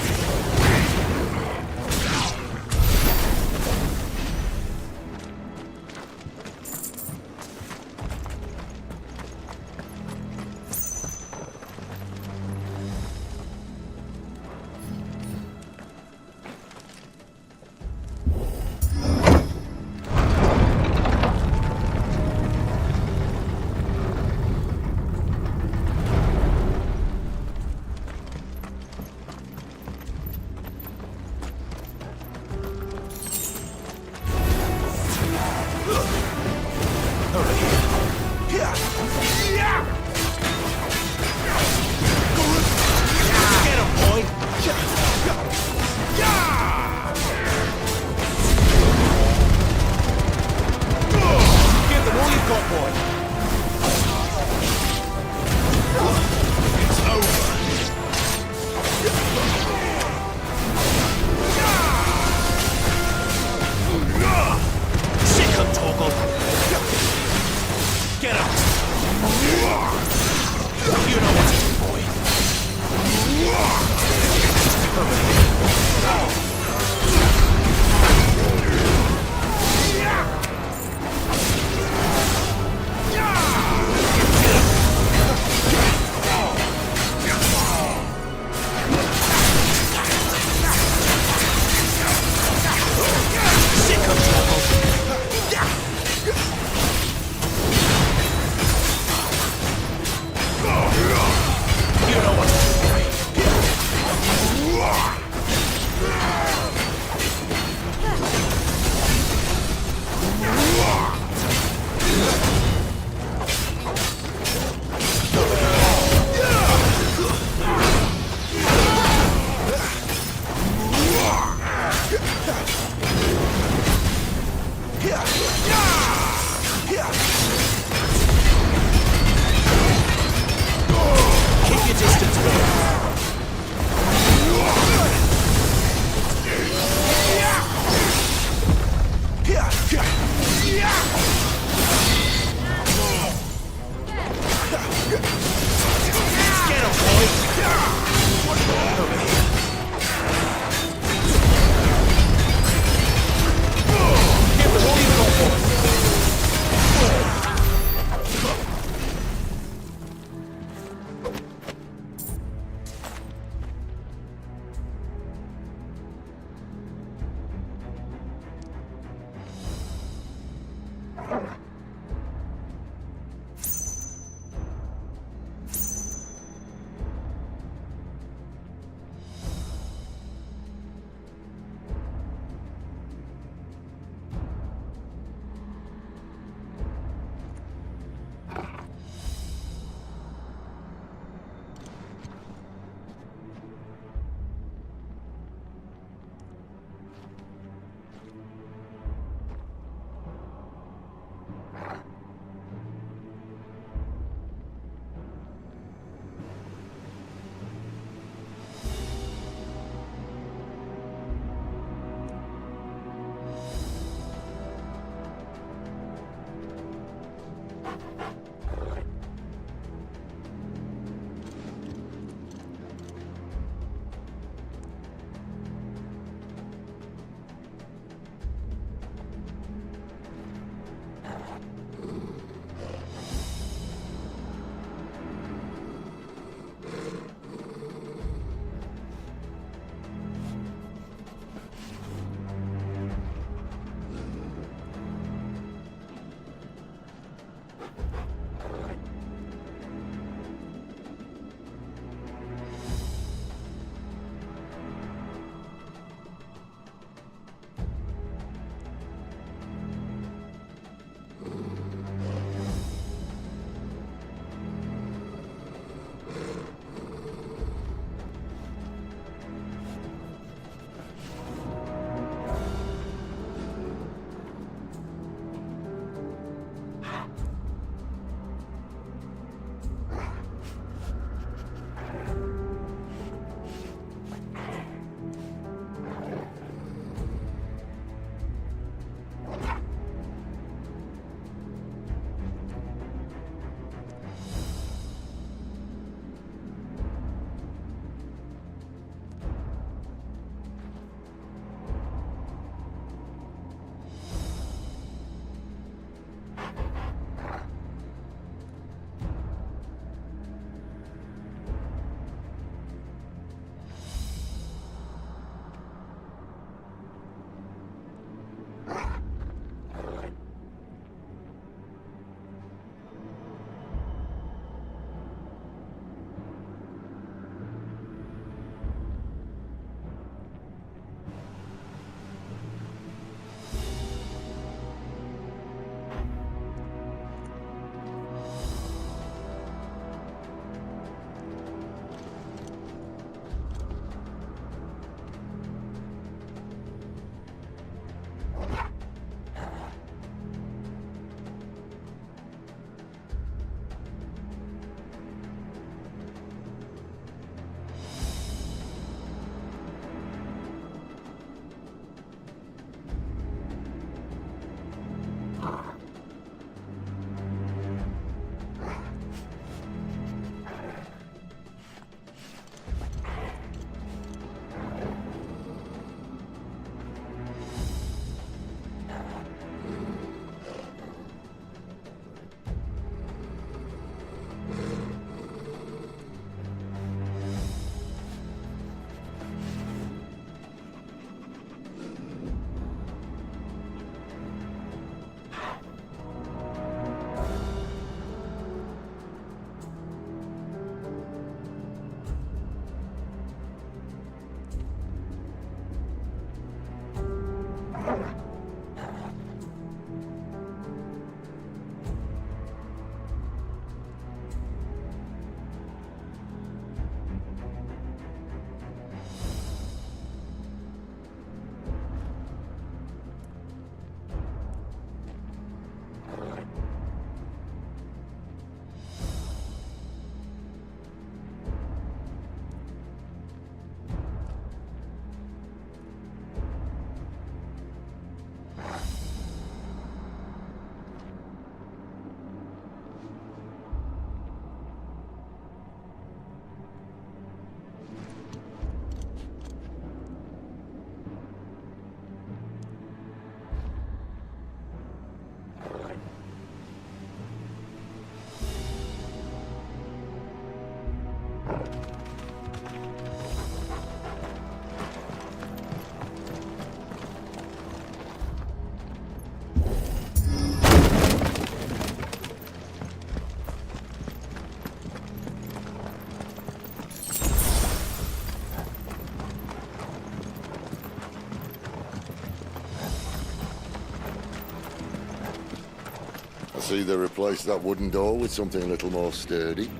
see they replaced that wooden door with something a little more sturdy.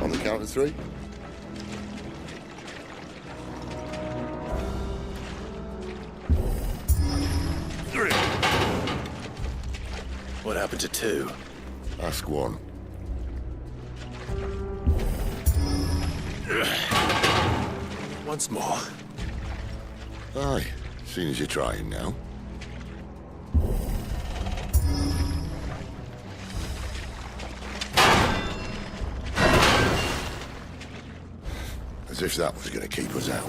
On the count of 3. What happened to 2? Ask 1. Once more. Aye, seeing as you're trying now. As if that was going to keep us out.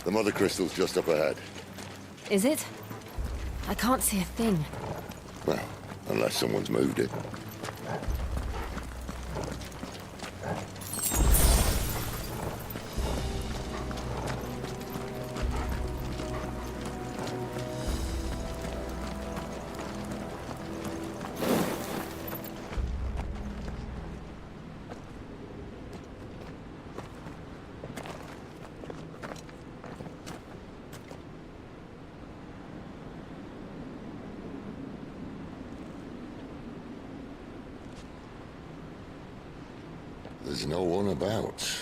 The mother crystal's just up ahead. Is it? I can't see a thing. Well, unless someone's moved it. There's no one about.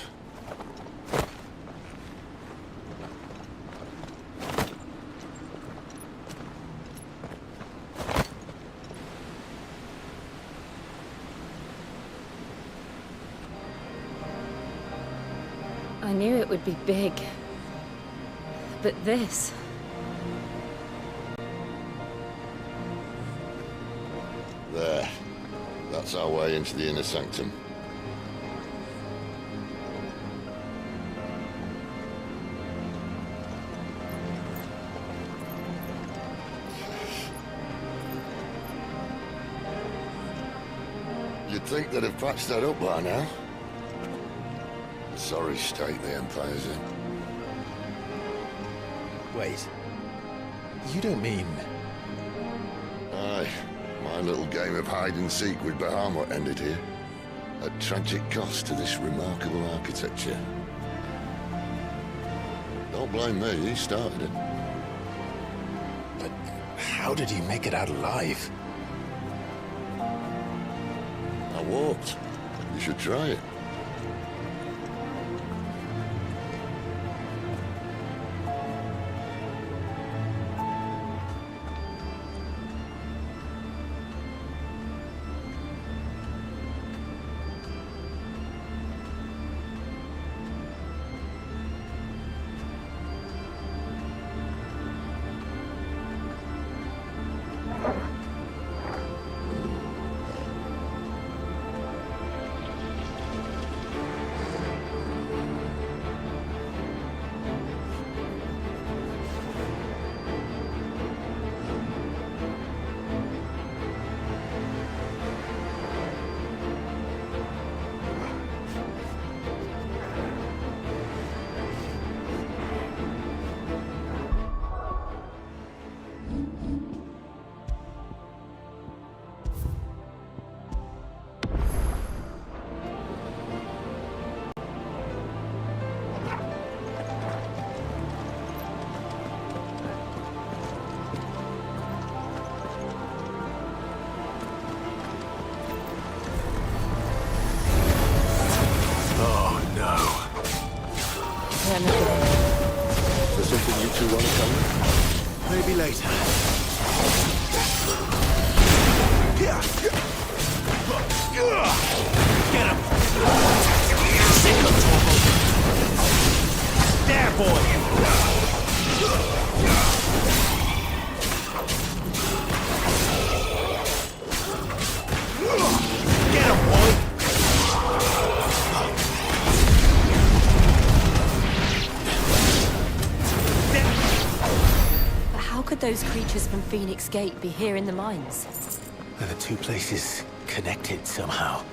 I knew it would be big. But this... There. That's our way into the inner sanctum. You'd think they'd have patched that up by now. Sorry state the Empire's in. Wait. You don't mean... Aye. My little game of hide-and-seek with Bahamut ended here. At tragic cost to this remarkable architecture. Don't blame me, he started it. But how did he make it out alive? I walked. You should try it. Is there something you two want to tell me? Maybe later. Get him! Sick of trouble! There, boy! those creatures from Phoenix Gate be here in the mines? Are the two places connected somehow?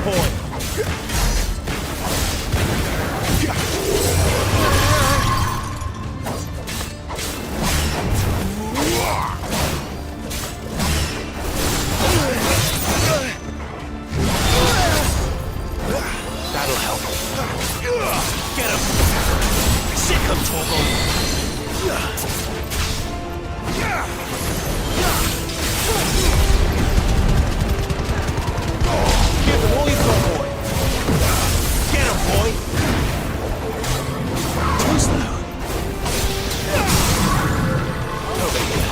boy! That'll help. Get him! Sick him, Torgal! Give him all you've got, boy! Get him, boy! Too slow. Over here.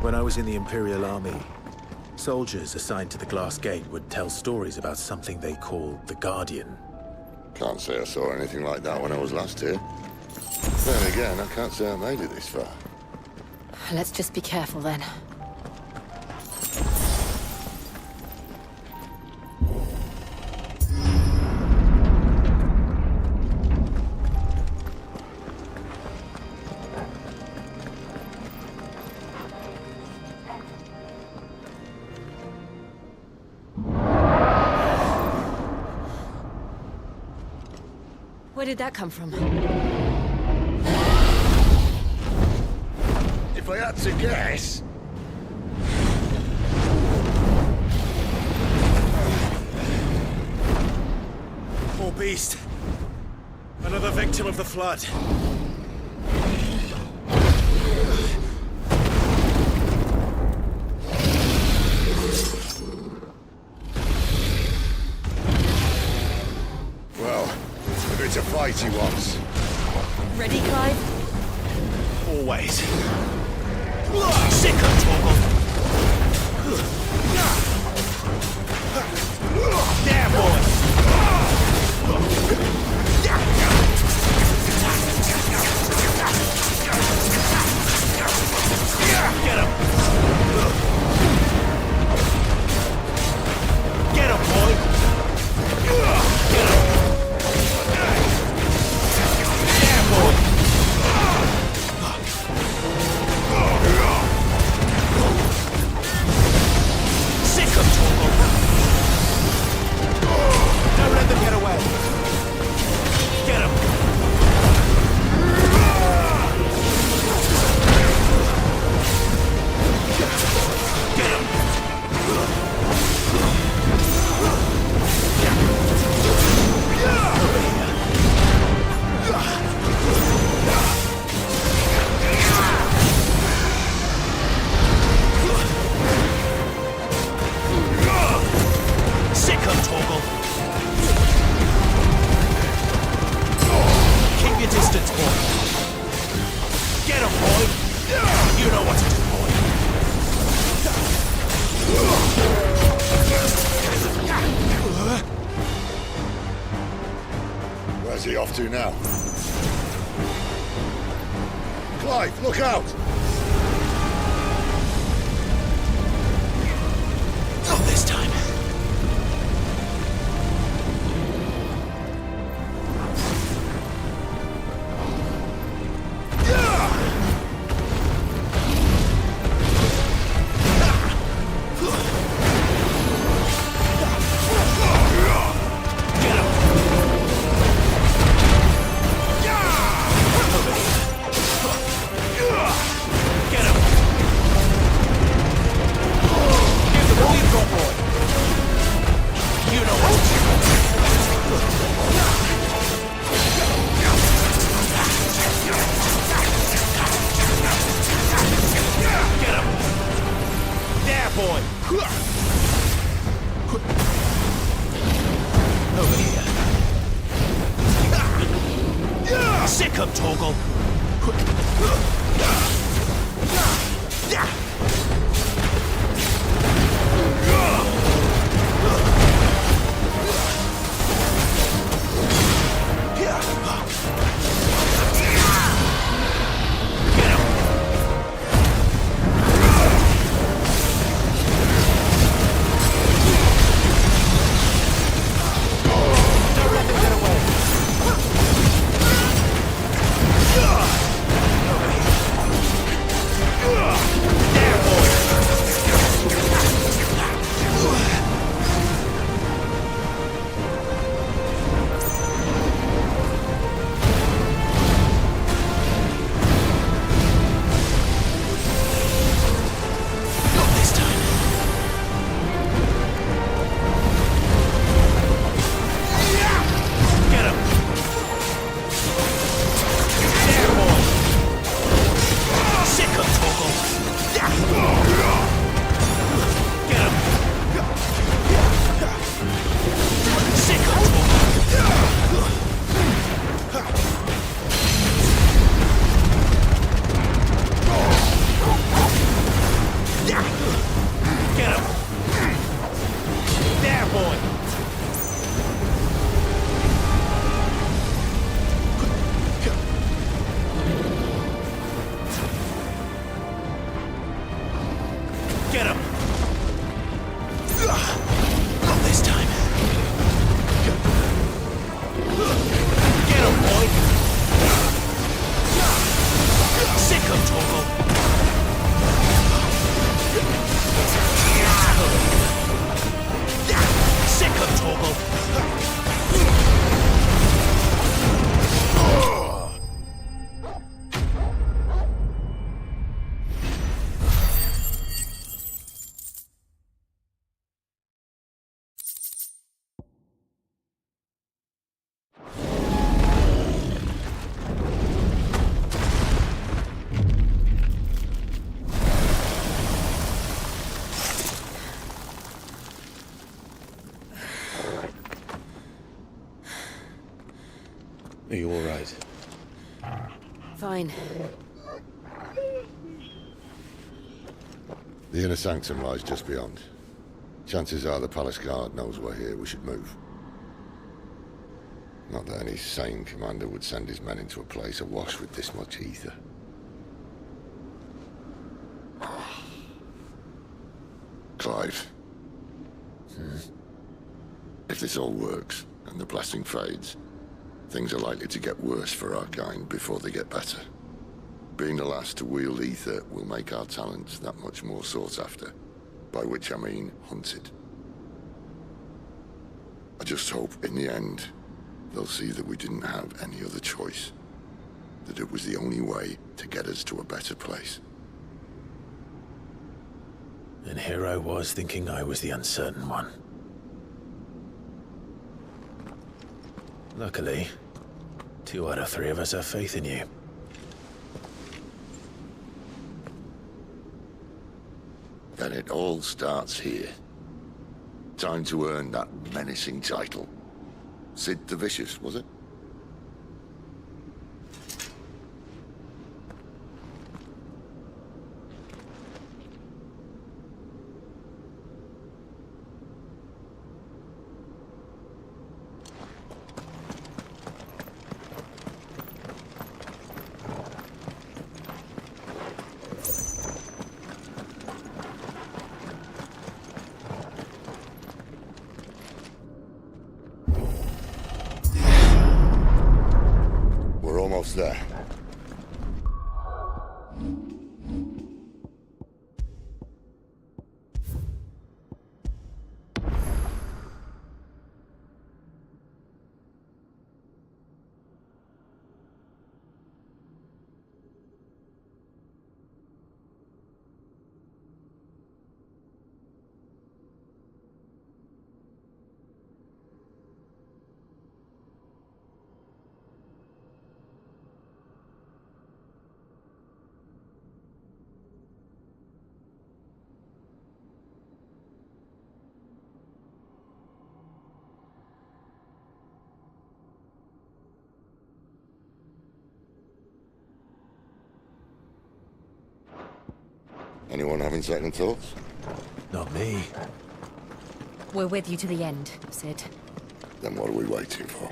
When I was in the Imperial Army, soldiers assigned to the Glass Gate would tell stories about something they called the Guardian. Can't say I saw anything like that when I was last here. Then again, I can't say I made it this far. Let's just be careful then. Where did that come from? If I had to guess... Poor beast. Another victim of the flood. Well, if it's a fight he wants. Ready, Clive? Always. Sick him, Torgal! There, boy! Get him! Get him, boy! Get him! There, boy! Sick him, Torgal! Don't let them get away! Get him! Get him! Sick him, Torgal! Keep your distance, boy! Get him, boy! You know what to do, boy! Where's he off to now? Clive, look out! Not this time. Sick him, Torgal! Are you all right? Fine. The inner sanctum lies just beyond. Chances are the palace guard knows we're here. We should move. Not that any sane commander would send his men into a place awash with this much ether. Clive. If this all works, and the blessing fades, things are likely to get worse for our kind before they get better. Being the last to wield ether will make our talents that much more sought after, by which I mean hunted. I just hope, in the end, they'll see that we didn't have any other choice. That it was the only way to get us to a better place. And here I was thinking I was the uncertain one. Luckily, 2 out of 3 of us have faith in you. Then it all starts here. Time to earn that menacing title. Sid the Vicious, was it? We're almost there. Anyone having second thoughts? Not me. We're with you to the end, Sid. Then what are we waiting for?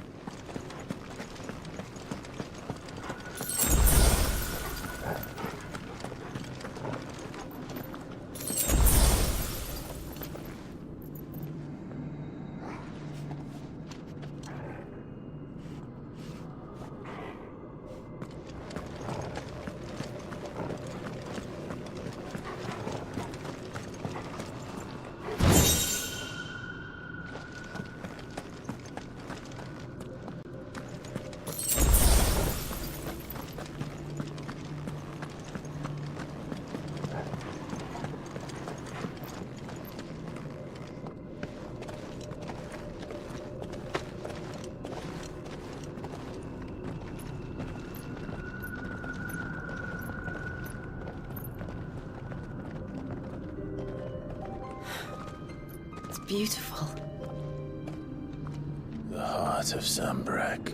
Beautiful. The heart of Sambrek.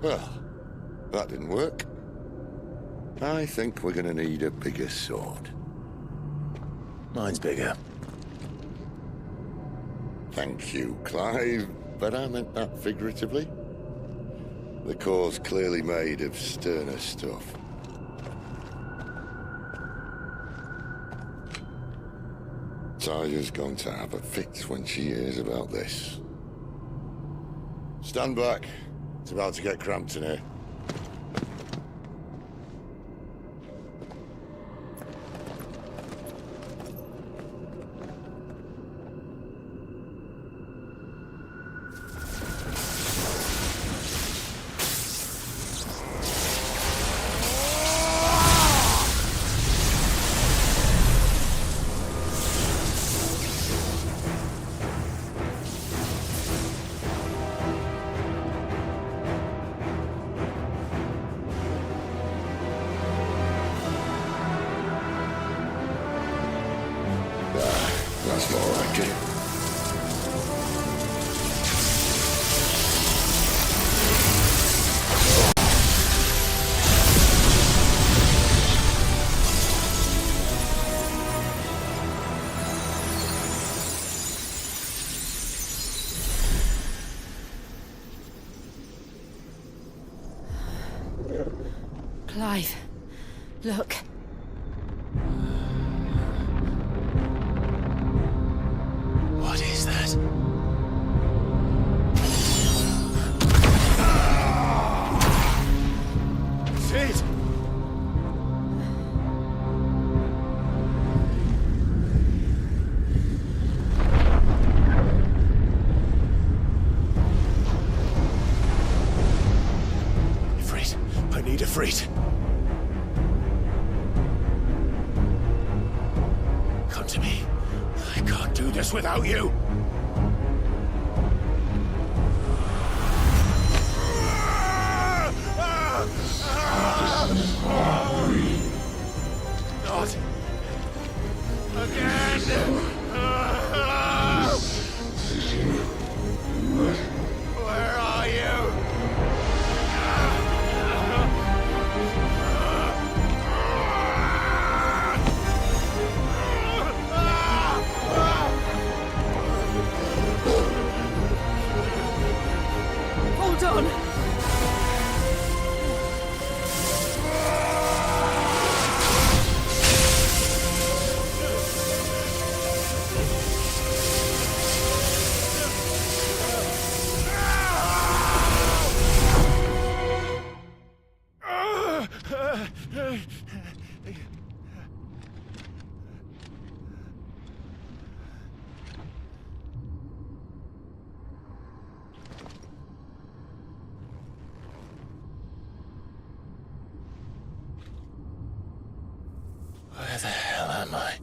Well, that didn't work. I think we're gonna need a bigger sword. Mine's bigger. Thank you, Clive, but I meant that figuratively. The core's clearly made of sterner stuff. Taya's going to have a fit when she hears about this. Stand back. It's about to get cramped in here. Sounds more like it. Clive, look. What is that? Sid! Ifrit, I need Ifrit. Come to me. I can't do this without you. Not again. Where are you? Hold on. Where the hell am I?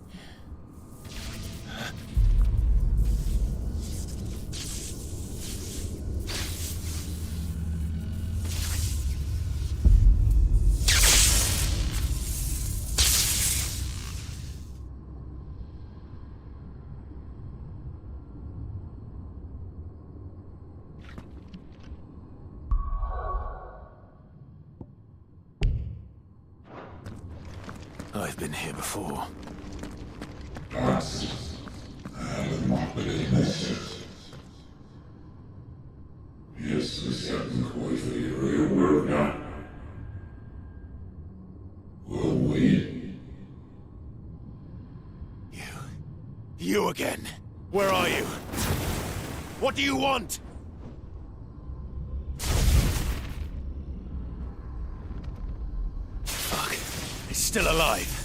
I've been here before. You again. Where are you? What do you want? Fuck. He's still alive.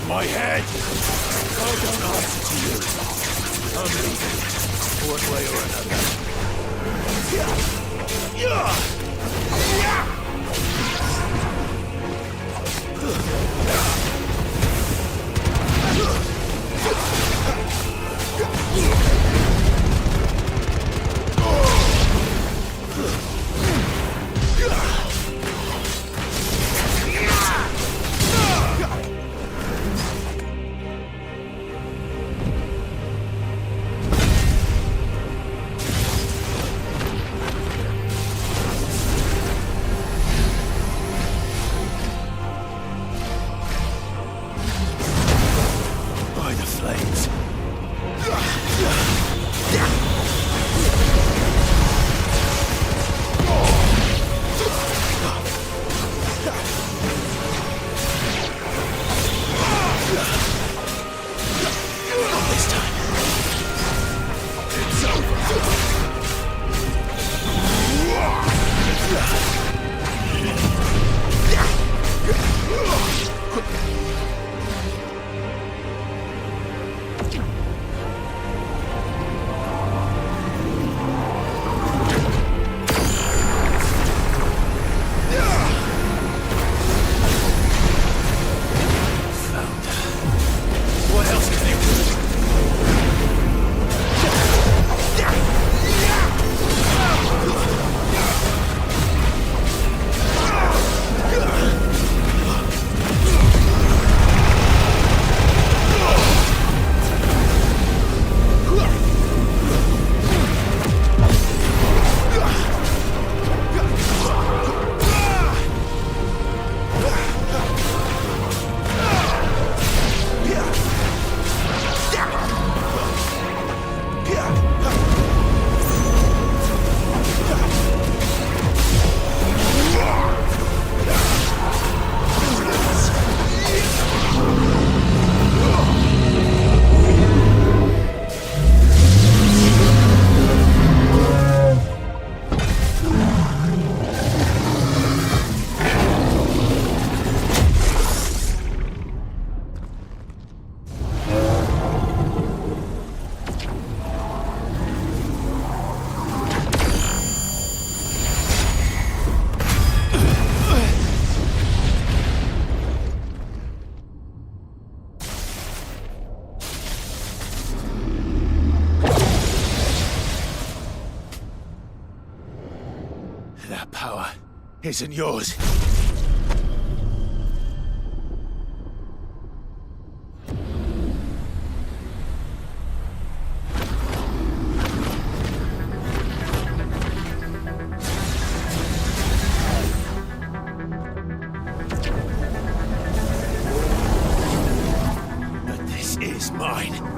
My head! I don't answer to you. I'm leaving. One way or another. isn't yours. But this is mine.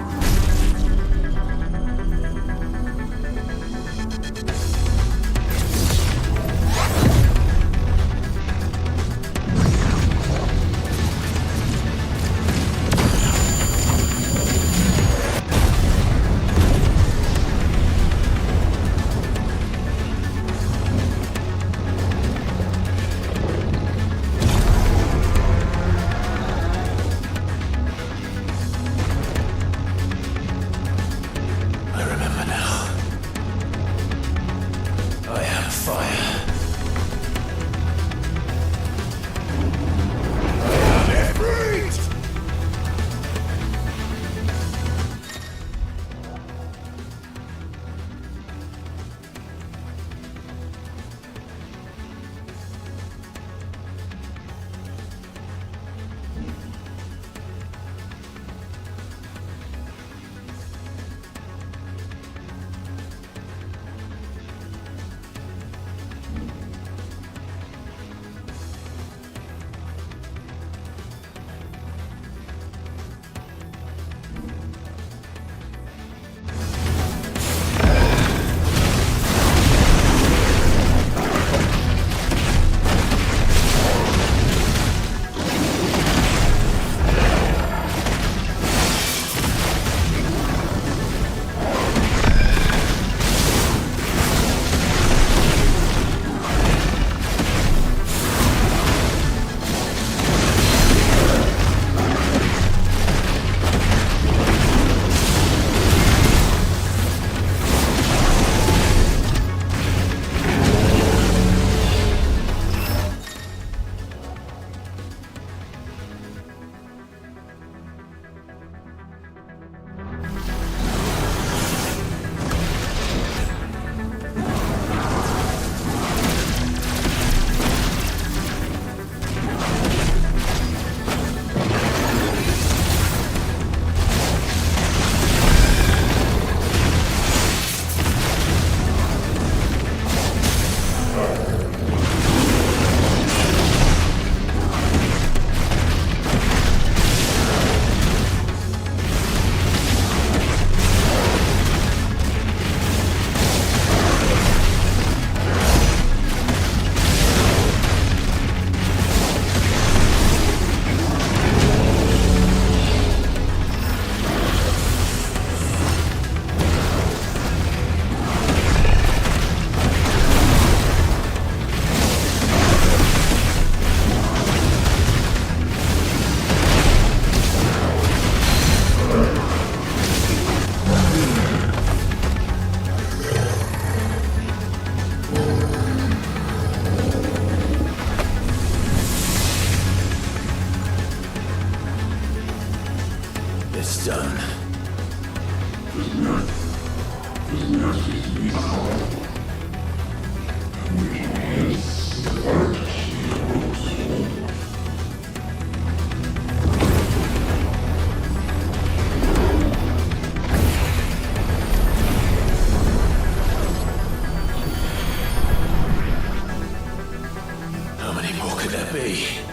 It's done. How many more could there be?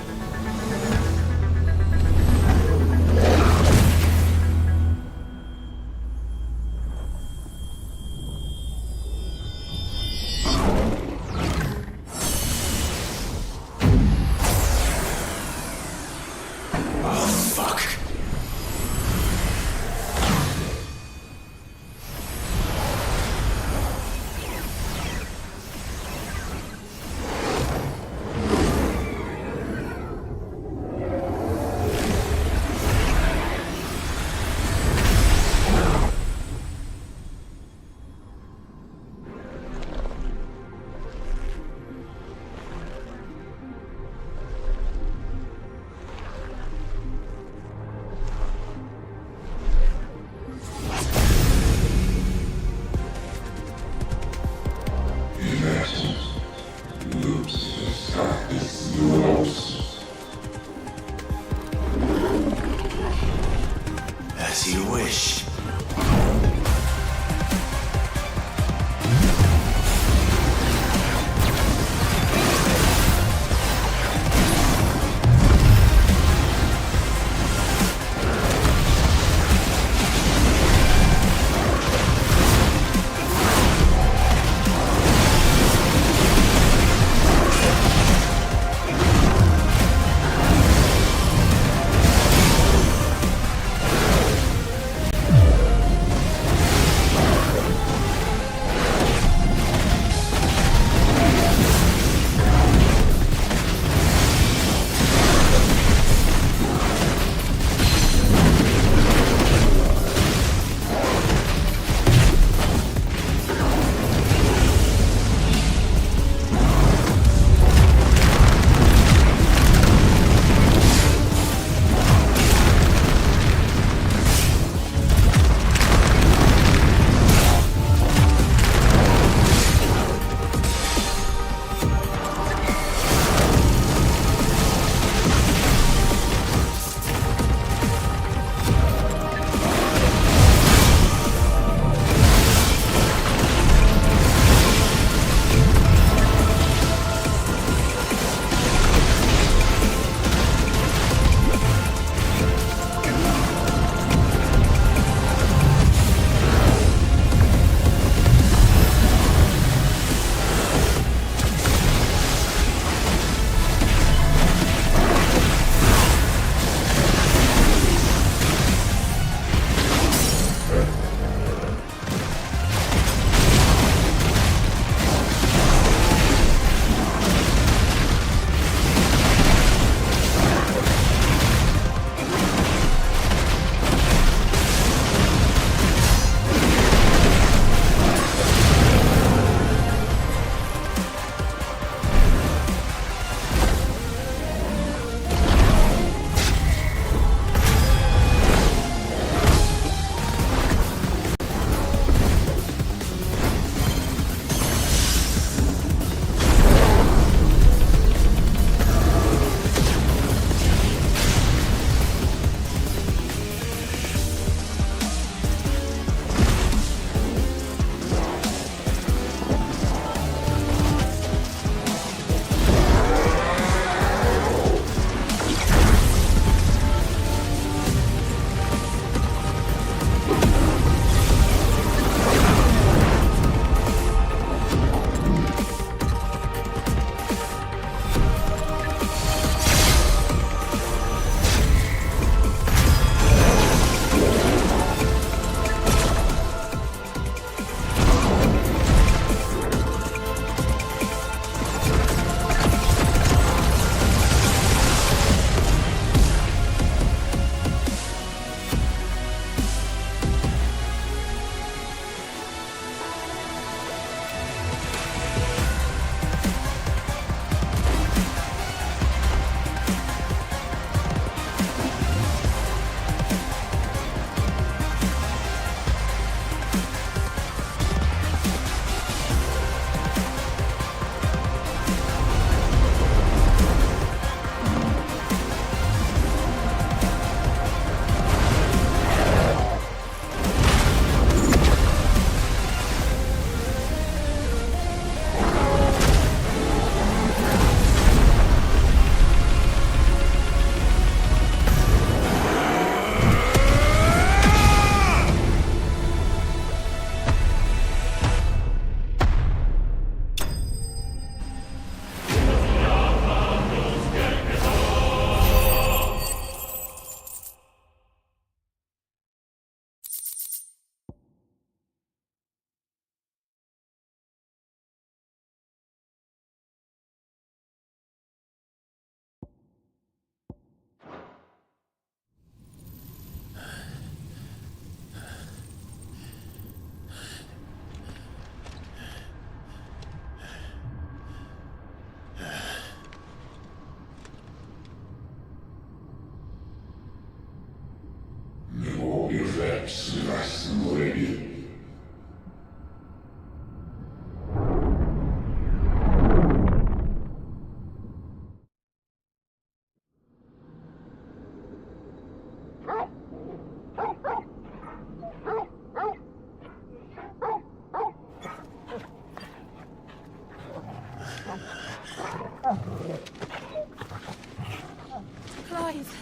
Clive.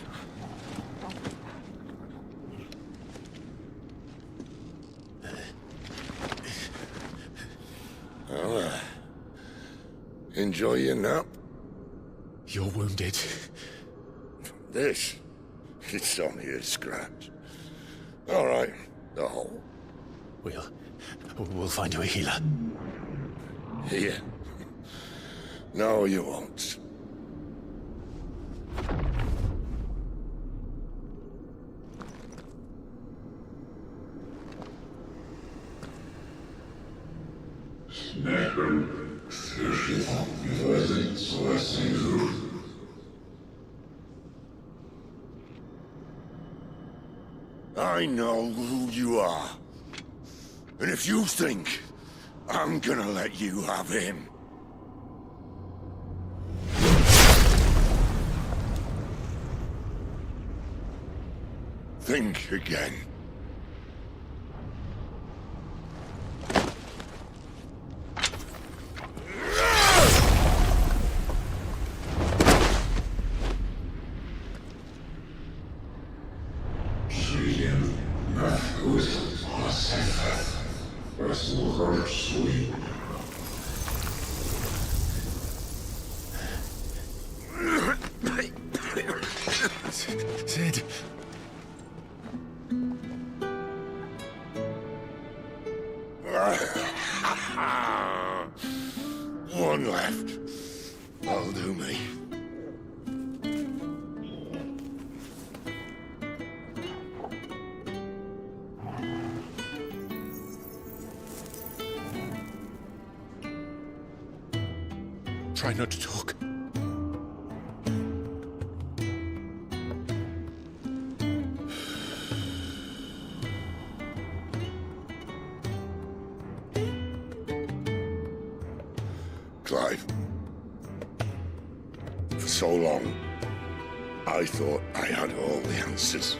Well, enjoy your nap. You're wounded. This? It's only a scratch. All right, the hole. We'll find you a healer. Here? No, you won't. I know who you are. And if you think I'm gonna let you have him... think again. Sid. One left. That'll do me. Try not to talk. Clive. For so long, I thought I had all the answers.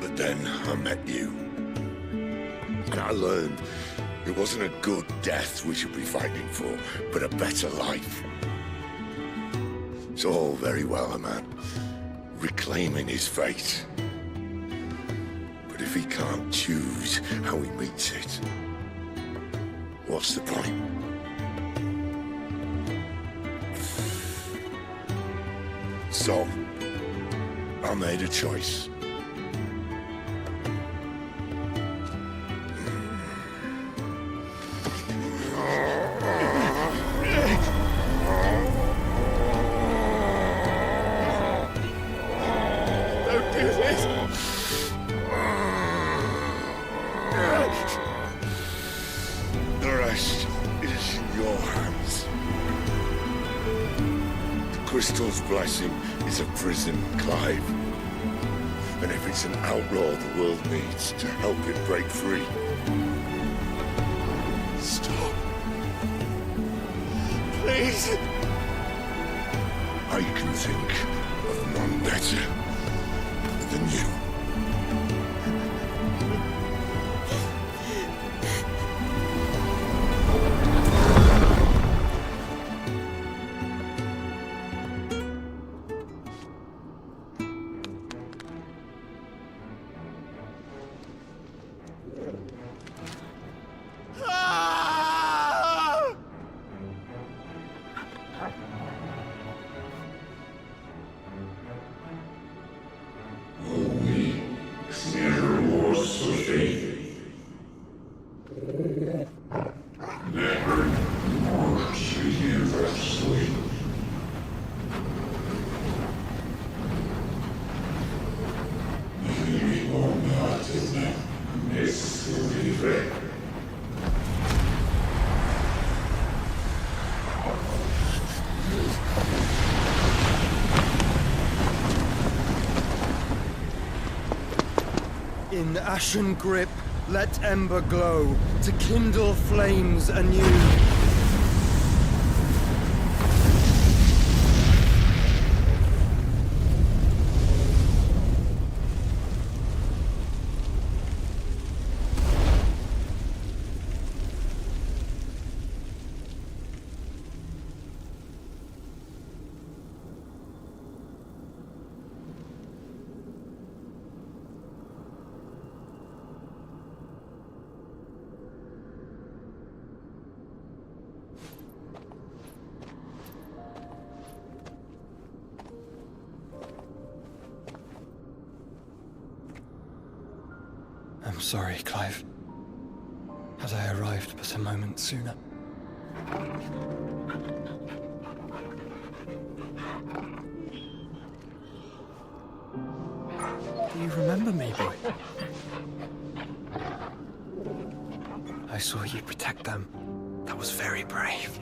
But then I met you. And I learned it wasn't a good death we should be fighting for, but a better life. It's all very well a man reclaiming his fate. But if he can't choose how he meets it, what's the point? So, I made a choice. Don't do this! The rest is in your hands. The crystal's blessing is a prison, Clive. And if it's an outlaw the world needs to help it break free. Stop. Please. I can think of none better than you. In ashen grip, let ember glow, to kindle flames anew. I'm sorry, Clive. Had I arrived but a moment sooner. Do you remember me, boy? I saw you protect them. That was very brave.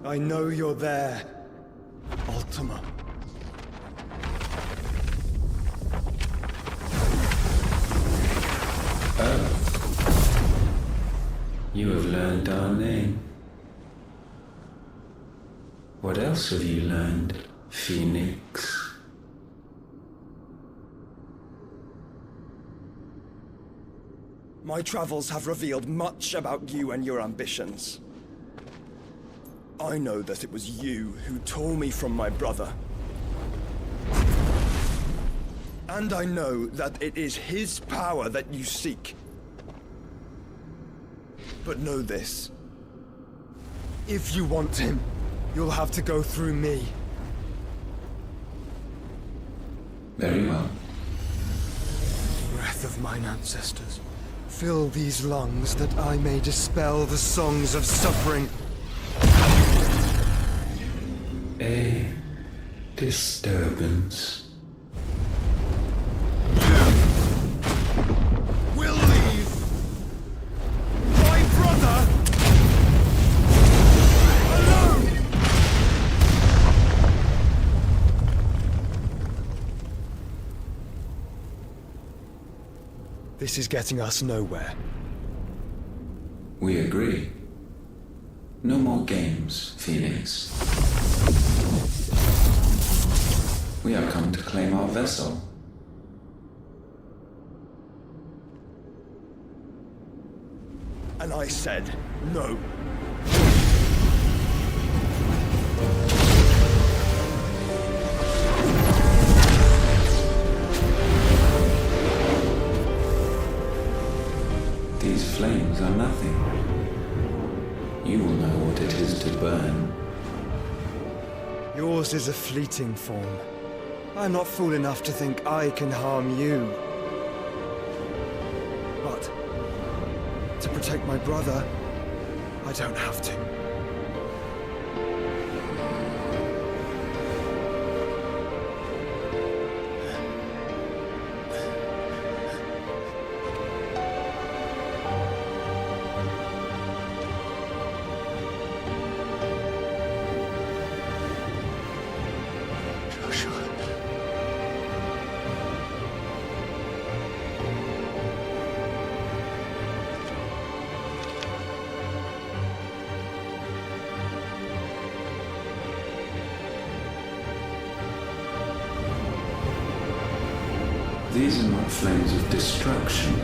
I know you're there, Ultima. Oh. You have learned our name. What else have you learned, Phoenix? My travels have revealed much about you and your ambitions. I know that it was you who tore me from my brother. And I know that it is his power that you seek. But know this. If you want him, you'll have to go through me. Very well. Breath of mine ancestors, fill these lungs that I may dispel the songs of suffering. A disturbance. We'll leave my brother alone! This is getting us nowhere. We agree. No more games, Phoenix. We have come to claim our vessel. And I said no. These flames are nothing. You will know what it is to burn. Yours is a fleeting form. I'm not fool enough to think I can harm you. But to protect my brother, I don't have to. These are not flames of destruction.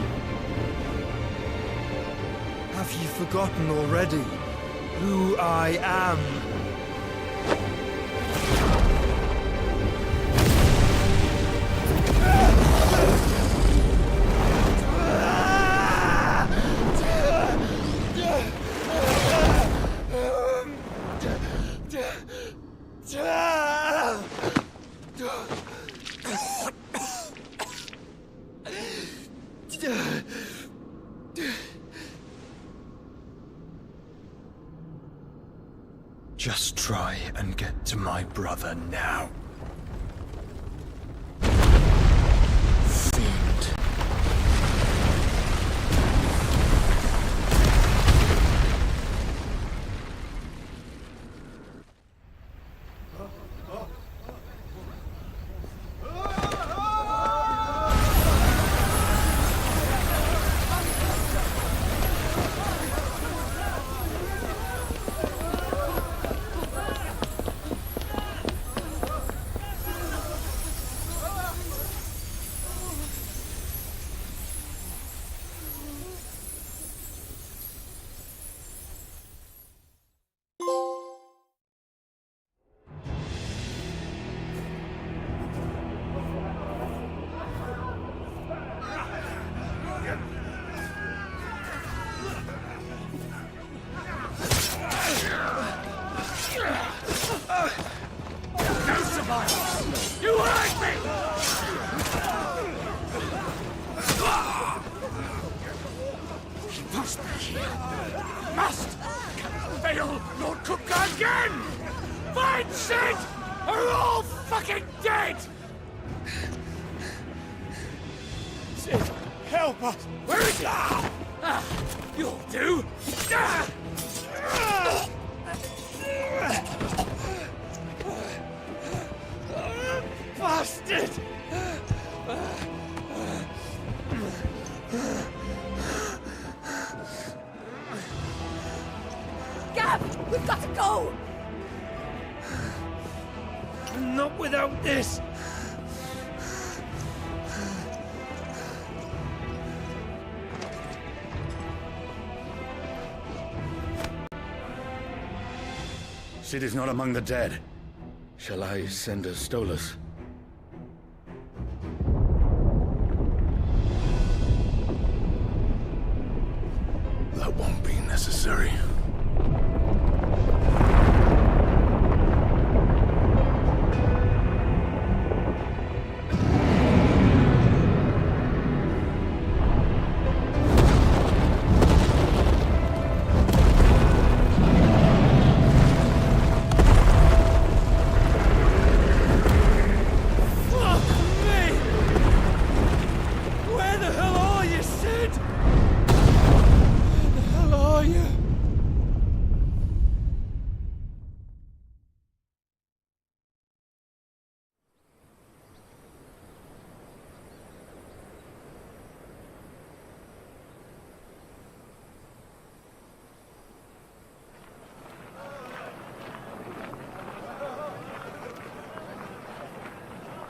Have you forgotten already who I am? Just try and get to my brother now. Fiend. must be here. Must! Cannot fail nor cook again! Find Sid! Are all fucking dead! Sid, help us! Where is he? You'll do! Bastard! Gab, we've got to go! Not without this! Sid is not among the dead. Shall I send a Stolas? That won't be necessary.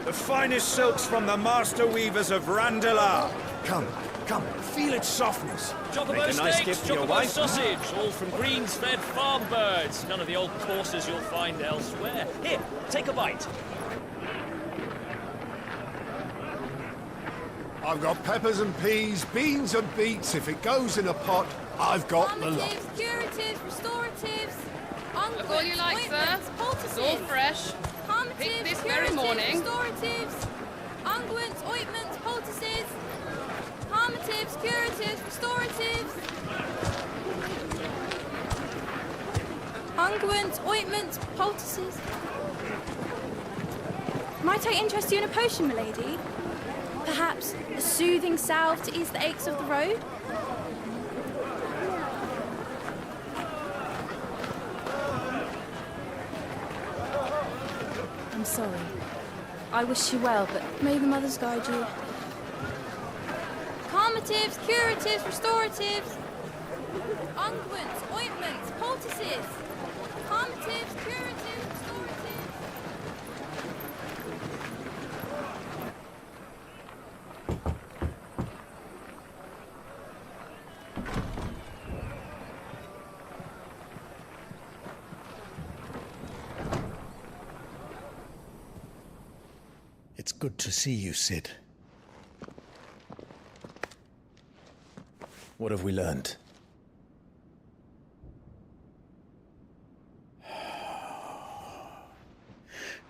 The finest silks from the master weavers of Randalar. Come, feel its softness. Chocobo Make a nice steaks, gift for your chocobo wife. sausage, all from greens-fed farm birds. None of the old courses you'll find elsewhere. Here, take a bite. I've got peppers and peas, beans and beets. If it goes in a pot, I've got the lot. Curatives, restoratives, Look all you like, sir. It's all fresh. Picked this very morning. Restoratives, unguents, ointments, poultices, calmatives, curatives, restoratives, unguents, ointments, poultices. Might I interest you in a potion, milady? Perhaps a soothing salve to ease the aches of the road? I'm sorry. I wish you well, but may the mothers guide you. Calmatives, curatives, restoratives, unguents, ointments, poultices. Calmatives, curatives, restoratives. It's good to see you, Sid. What have we learned?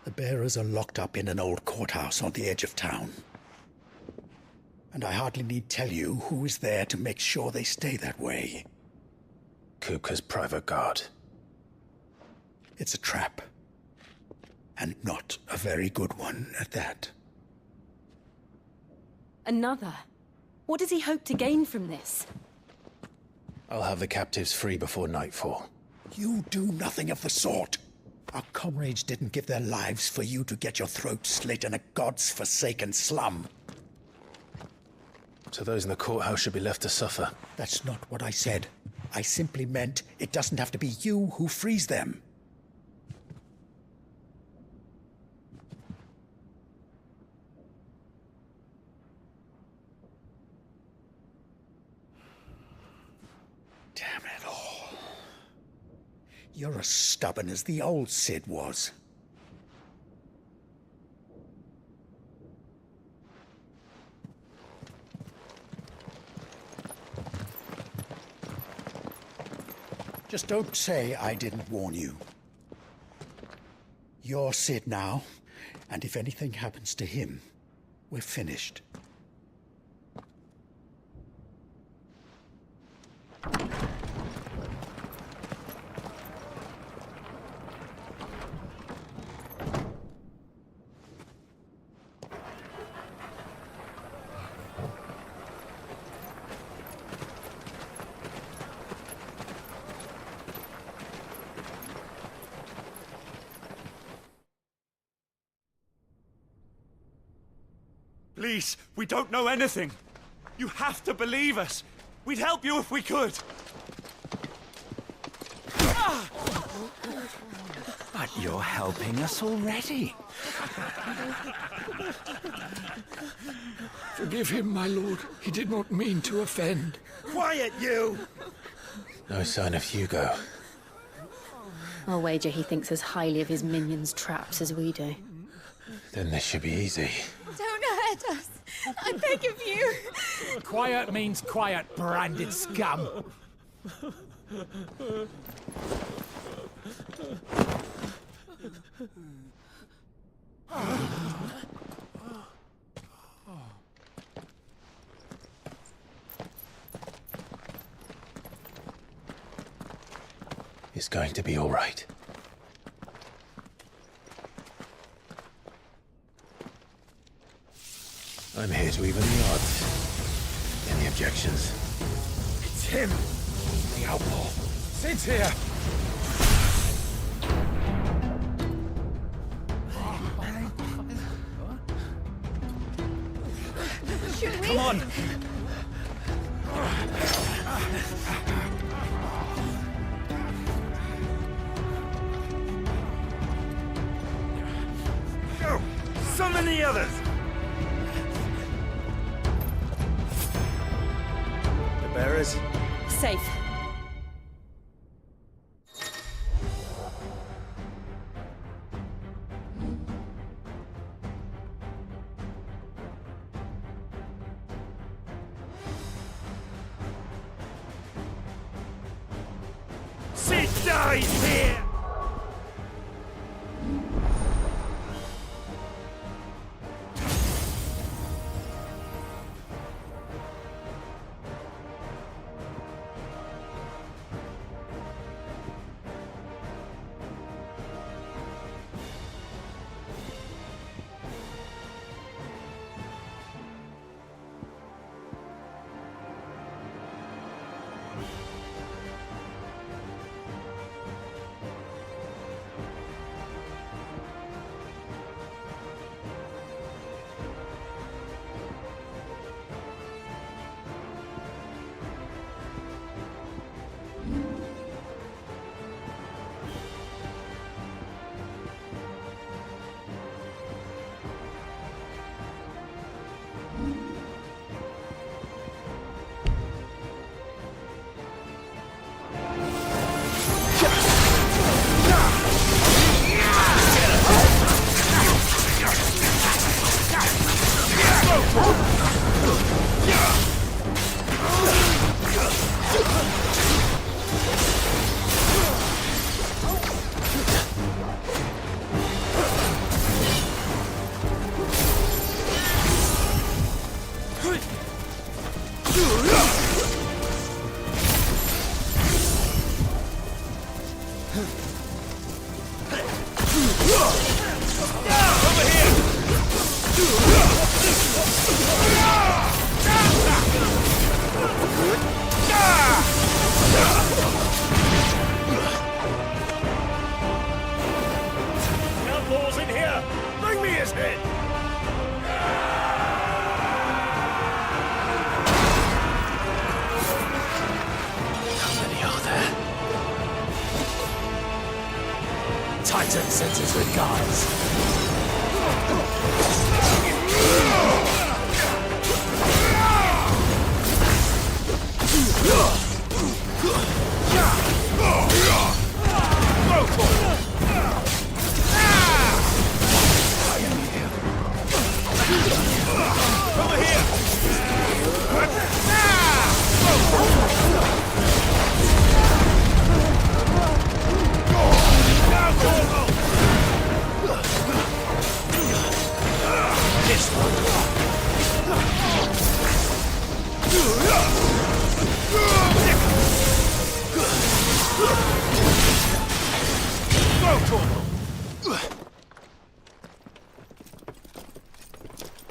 The bearers are locked up in an old courthouse on the edge of town. And I hardly need tell you who is there to make sure they stay that way. Kupka's private guard. It's a trap. And not a very good one at that. Another? What does he hope to gain from this? I'll have the captives free before nightfall. You do nothing of the sort. Our comrades didn't give their lives for you to get your throat slit in a god's-forsaken slum. So those in the courthouse should be left to suffer. That's not what I said. I simply meant it doesn't have to be you who frees them. Damn it all. You're as stubborn as the old Sid was. Just don't say I didn't warn you. You're Sid now, and if anything happens to him, we're finished. Please, we don't know anything. You have to believe us. We'd help you if we could. But you're helping us already. Forgive him, my lord. He did not mean to offend. Quiet, you! No sign of Hugo. I'll wager he thinks as highly of his minions' traps as we do. Then this should be easy. Don't hurt us. I beg of you. Quiet means quiet, branded scum. It's going to be all right. I'm here to even the odds. Any objections? It's him, the outlaw. Sit here. Should we? Come on. Go! Summon the others! The bearers? Safe. Sid dies here! Outlaws in here! Bring me his head! How many are there? Titan sends his regards.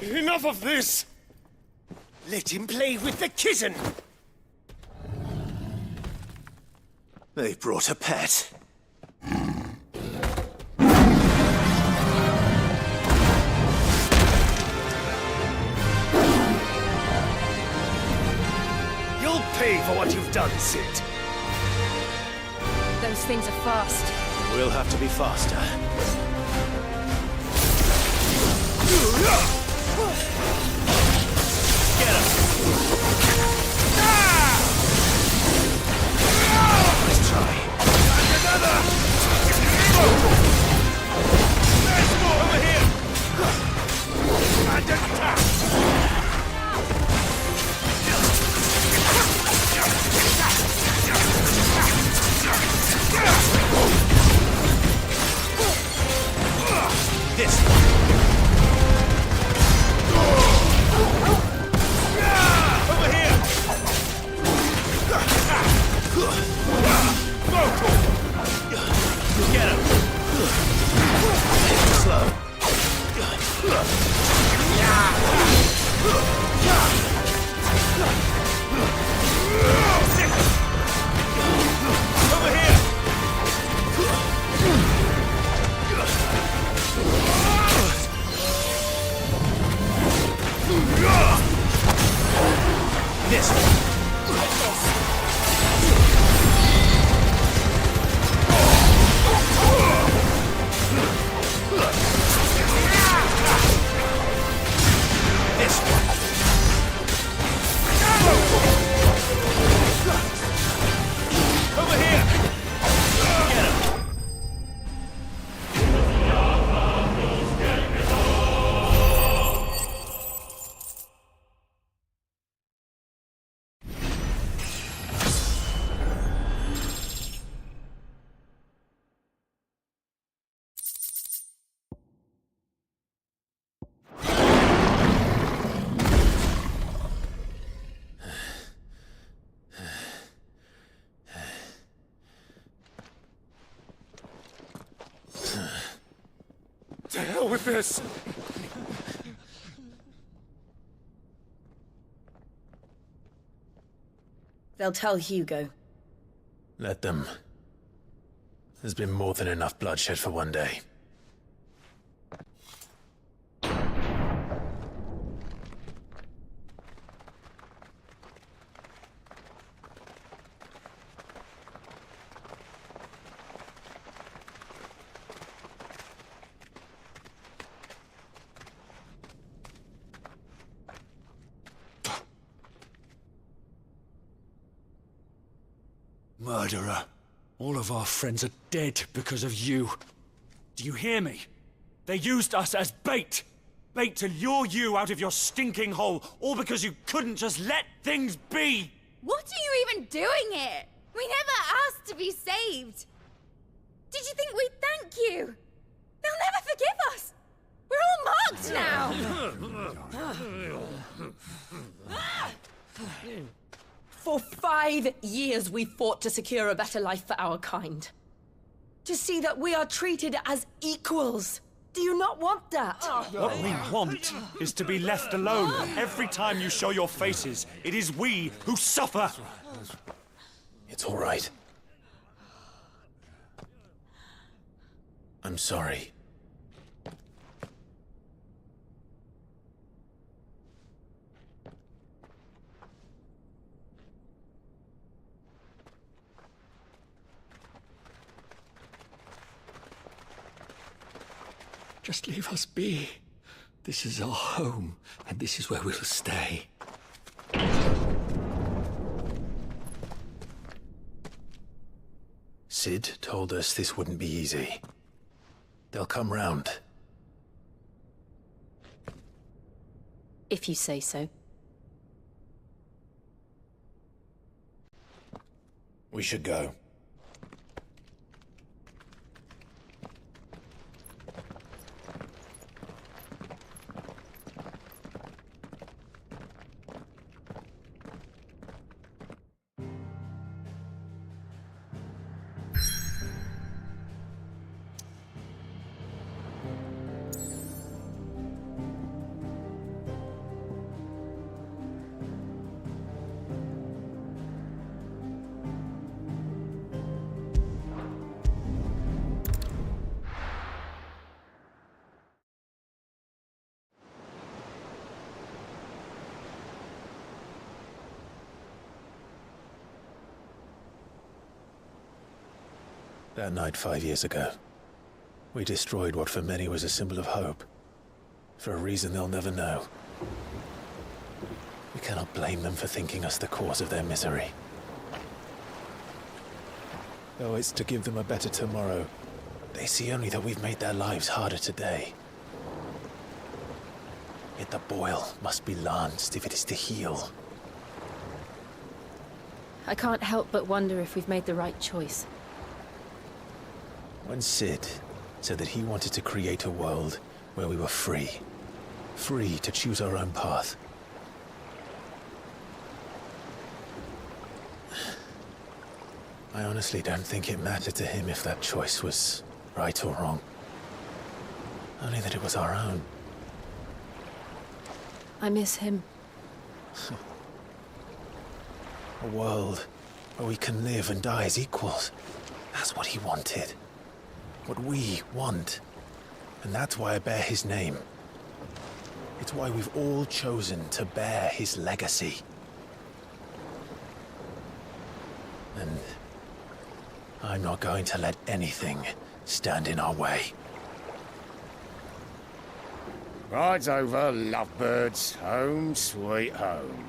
Enough of this! Let him play with the kitten! They brought a pet. for what you've done, Sid. Those things are fast. We'll have to be faster. Get him! Let's try. Another! There's more over here! And attack! This over here! Get him! slow. Over here! This Over here! Get him! To hell with this! They'll tell Hugo. Let them. There's been more than enough bloodshed for one day. Murderer. All of our friends are dead because of you. Do you hear me? They used us as bait. Bait to lure you out of your stinking hole, all because you couldn't just let things be. What are you even doing here? We never asked to be saved. Did you think we'd thank you? They'll never forgive us. We're all marked now. For 5 years we fought to secure a better life for our kind. To see that we are treated as equals. Do you not want that? What we want is to be left alone. Every time you show your faces, it is we who suffer. It's all right. I'm sorry. Just leave us be. This is our home, and this is where we'll stay. Sid told us this wouldn't be easy. They'll come round. If you say so. We should go. That night 5 years ago, we destroyed what for many was a symbol of hope. For a reason they'll never know. We cannot blame them for thinking us the cause of their misery. Though it's to give them a better tomorrow, they see only that we've made their lives harder today. Yet the boil must be lanced if it is to heal. I can't help but wonder if we've made the right choice. When Sid said that he wanted to create a world where we were free. Free to choose our own path. I honestly don't think it mattered to him if that choice was right or wrong. Only that it was our own. I miss him. A world where we can live and die as equals. That's what he wanted. What we want. And that's why I bear his name. It's why we've all chosen to bear his legacy. And I'm not going to let anything stand in our way. Rides over, lovebirds, home sweet home.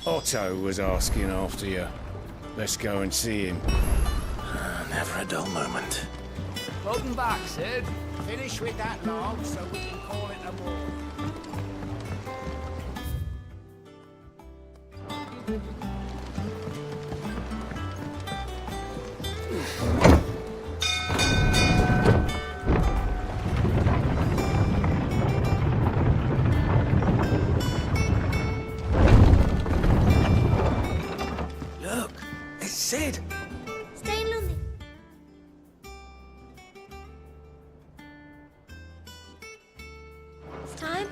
Otto was asking after you. Let's go and see him. Never a dull moment. Welcome back, Sid. Finish with that log so we can call it a war. Look, it's Sid. Stay in London. It's time.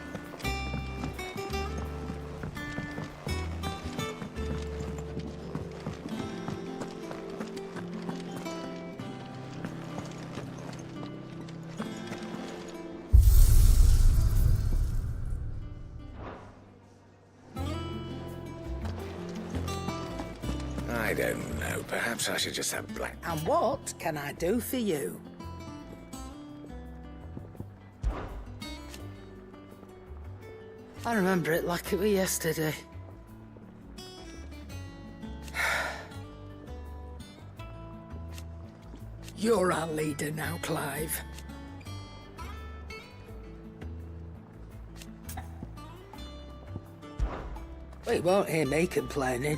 I don't know. Perhaps I should just have black. And what can I do for you? I remember it like it was yesterday. You're our leader now, Clive. Well, you won't hear me complaining.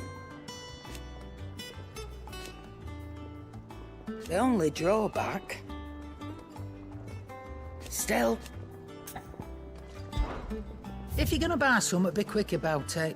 The only drawback... Still... If you're gonna buy something, be quick about it.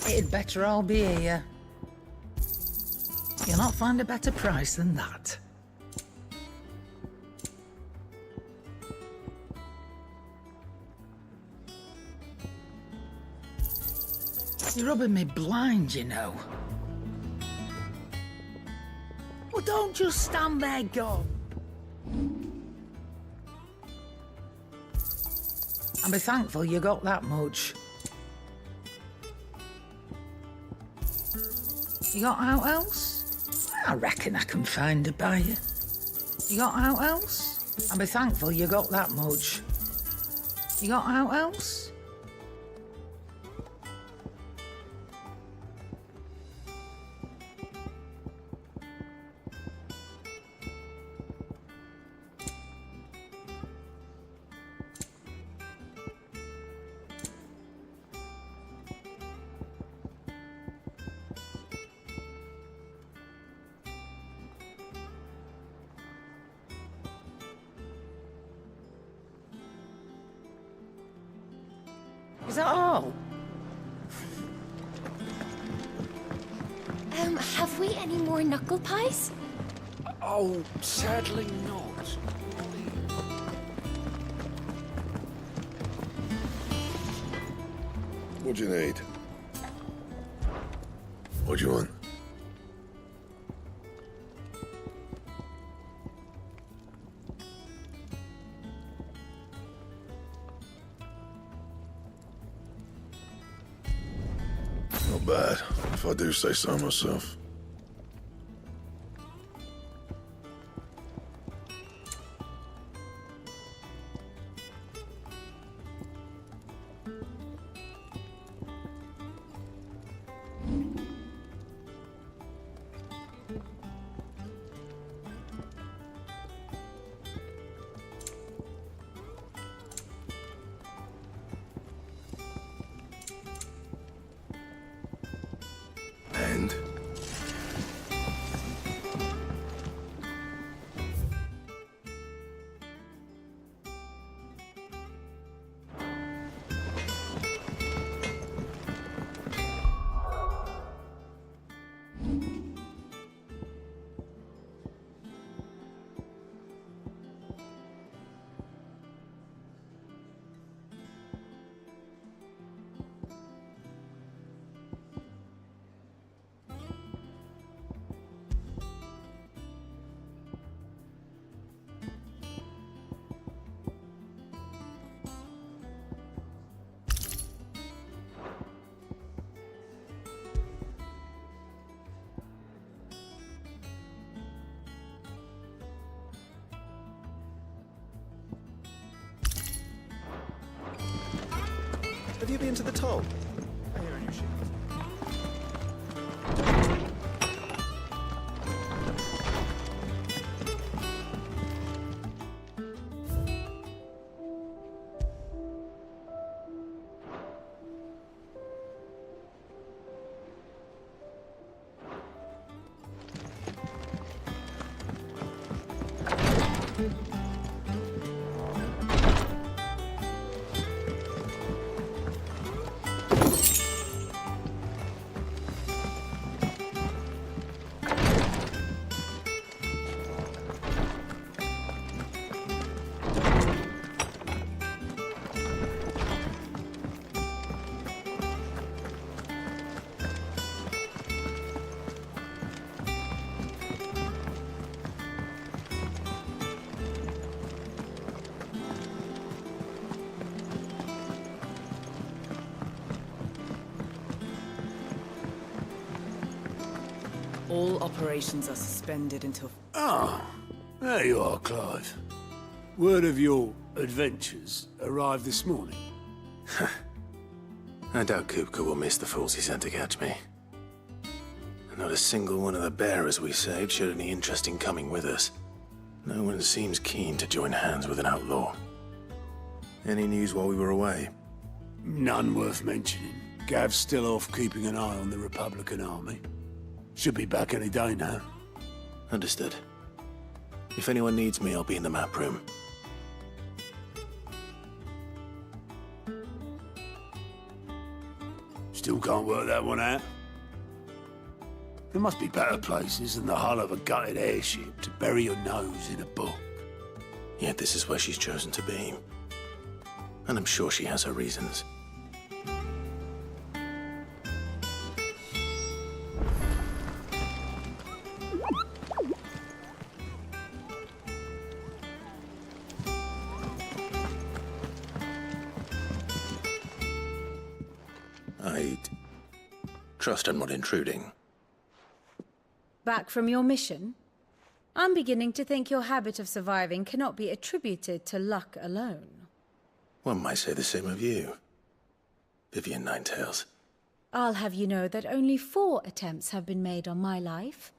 It'd better all be here. You'll not find a better price than that. You're rubbing me blind, you know. Well, don't just stand there, go. And be thankful you got that much. You got out else? I reckon I can find a buyer. You got out else? I'll be thankful you got that much. You got out else? Is that all? Have we any more knuckle pies? Oh, sadly not. What do you need? What do you want? Not bad, if I do say so myself. And? Have you been to the toll? All operations are suspended until... Ah, there you are, Clive. Word of your adventures arrived this morning. I doubt Kupka will miss the fools he sent to catch me. Not a single one of the bearers we saved showed any interest in coming with us. No one seems keen to join hands with an outlaw. Any news while we were away? None worth mentioning. Gav's still off keeping an eye on the Republican army. Should be back any day now. Understood. If anyone needs me, I'll be in the map room. Still can't work that one out. There must be better places than the hull of a gutted airship to bury your nose in a book. Yet this is where she's chosen to be. And I'm sure she has her reasons. I'd trust I'm not intruding. Back from your mission? I'm beginning to think your habit of surviving cannot be attributed to luck alone. One might say the same of you, Vivian Ninetails. I'll have you know that only 4 attempts have been made on my life,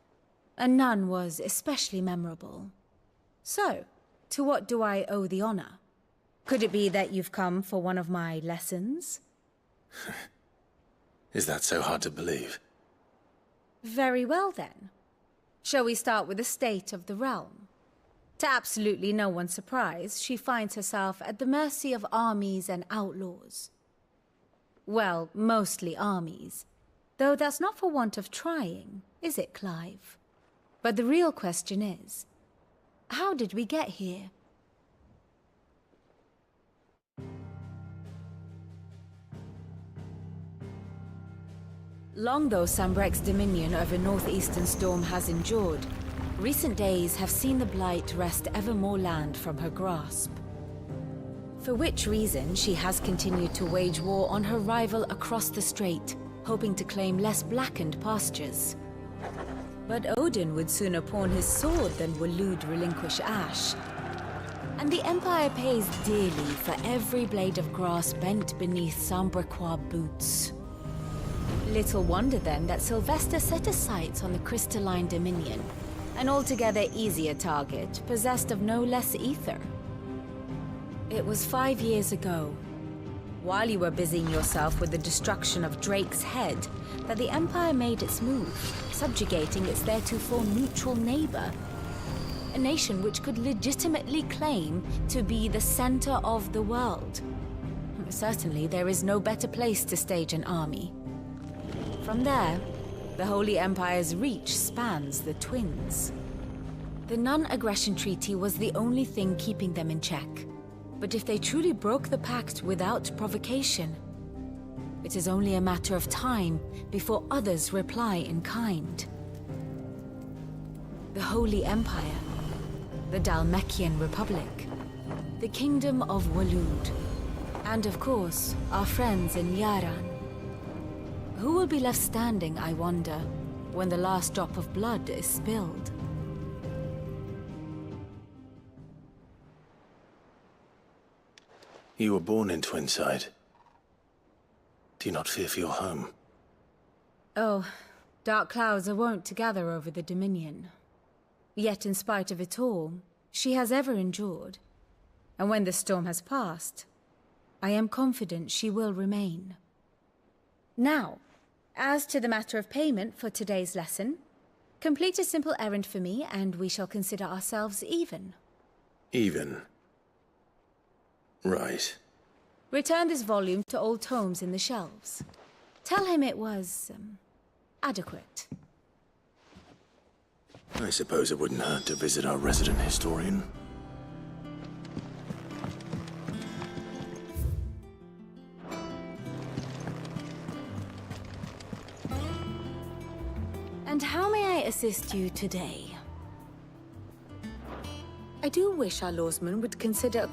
and none was especially memorable. So, to what do I owe the honor? Could it be that you've come for one of my lessons? Is that so hard to believe? Very well then. Shall we start with the state of the realm? To absolutely no one's surprise, she finds herself at the mercy of armies and outlaws. Well, mostly armies. Though that's not for want of trying, is it, Clive? But the real question is, how did we get here? Long though Sambrek's dominion over northeastern Storm has endured, recent days have seen the Blight wrest ever more land from her grasp. For which reason she has continued to wage war on her rival across the strait, hoping to claim less blackened pastures. But Odin would sooner pawn his sword than Waloed relinquish Ash. And the Empire pays dearly for every blade of grass bent beneath Sambrequois boots. Little wonder then that Sylvester set his sights on the crystalline dominion, an altogether easier target, possessed of no less ether. It was 5 years ago, while you were busying yourself with the destruction of Drake's head, that the Empire made its move, subjugating its theretofore neutral neighbor. A nation which could legitimately claim to be the center of the world. Certainly, there is no better place to stage an army. From there, the Holy Empire's reach spans the Twins. The non-aggression treaty was the only thing keeping them in check. But if they truly broke the pact without provocation, it is only a matter of time before others reply in kind. The Holy Empire, the Dhalmekian Republic, the Kingdom of Waloed, and of course, our friends in Yaran. Who will be left standing, I wonder, when the last drop of blood is spilled? You were born in Twinside. Do you not fear for your home? Oh, dark clouds are wont to gather over the Dominion. Yet in spite of it all, she has ever endured. And when the storm has passed, I am confident she will remain. Now, as to the matter of payment for today's lesson, complete a simple errand for me and we shall consider ourselves even. Even? Right. Return this volume to old tomes in the shelves. Tell him it was, adequate. I suppose it wouldn't hurt to visit our resident historian. And how may I assist you today? I do wish our lawsman would consider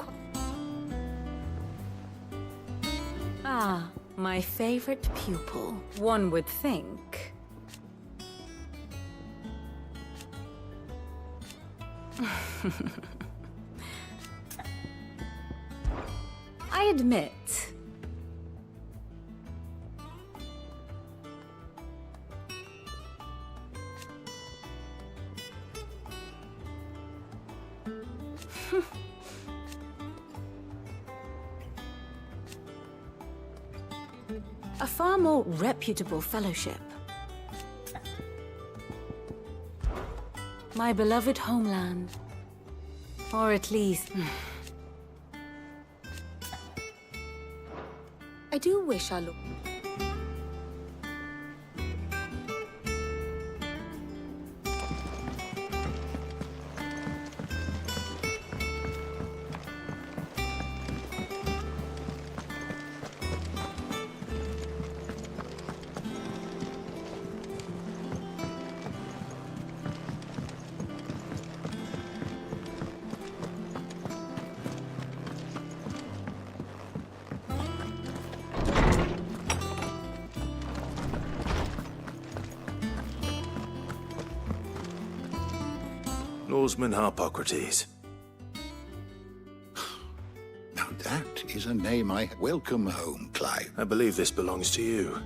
Ah, my favorite pupil, one would think. I admit. A far more reputable fellowship. My beloved homeland. Or at least... I do wish I looked... Oarsman Harpocrates. Now that is a name I welcome home, Clive. I believe this belongs to you.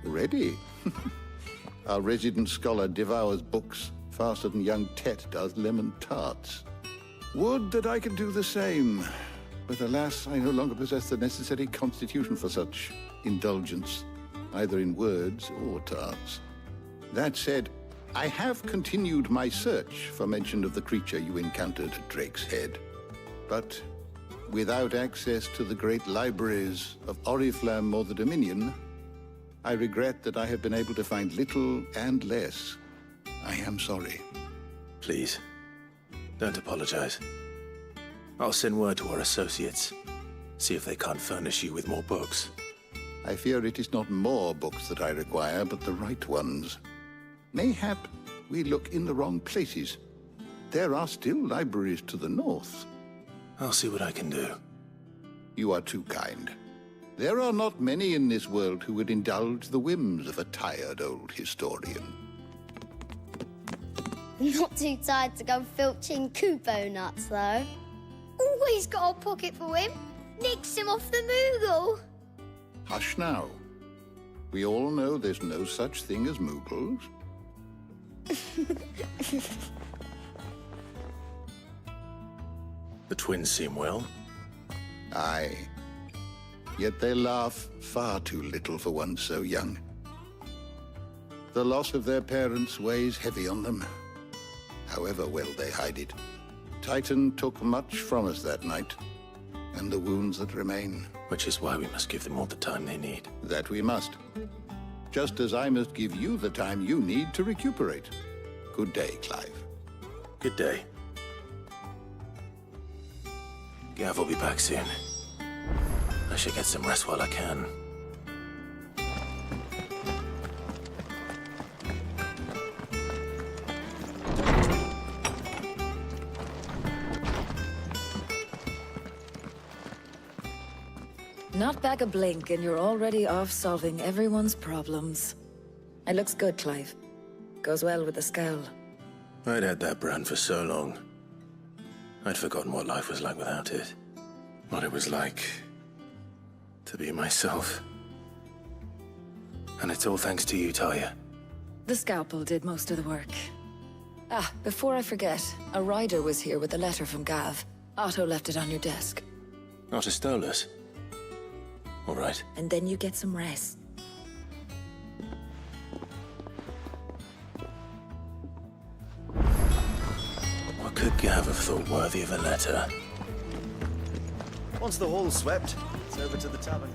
Ready? Our resident scholar devours books faster than young Tet does lemon tarts. Would that I could do the same. But alas, I no longer possess the necessary constitution for such indulgence, either in words or tarts. That said, I have continued my search for mention of the creature you encountered at Drake's Head. But without access to the great libraries of Oriflamme or the Dominion, I regret that I have been able to find little and less. I am sorry. Please, don't apologize. I'll send word to our associates. See if they can't furnish you with more books. I fear it is not more books that I require, but the right ones. Mayhap we look in the wrong places. There are still libraries to the north. I'll see what I can do. You are too kind. There are not many in this world who would indulge the whims of a tired old historian. Not too tired to go filching Kupo nuts, though. Always got a pocket for him. Nicks him off the Moogle. Hush now. We all know there's no such thing as Moogles. The twins seem well. Aye. Yet they laugh far too little for one so young. The loss of their parents weighs heavy on them, however well they hide it. Titan took much from us that night, and the wounds that remain. Which is why we must give them all the time they need. That we must. Just as I must give you the time you need to recuperate. Good day, Clive. Good day. Gav will be back soon. I should get some rest while I can. Not back a blink and you're already off solving everyone's problems. It looks good, Clive. Goes well with the scowl. I'd had that brand for so long. I'd forgotten what life was like without it. What it was like to be myself. And it's all thanks to you, Talia. The scalpel did most of the work. Ah, before I forget, a rider was here with a letter from Gav. Otto left it on your desk. Otto stole us. All right. And then you get some rest. What could Gav have thought worthy of a letter? Once the hall's swept, it's over to the tavern.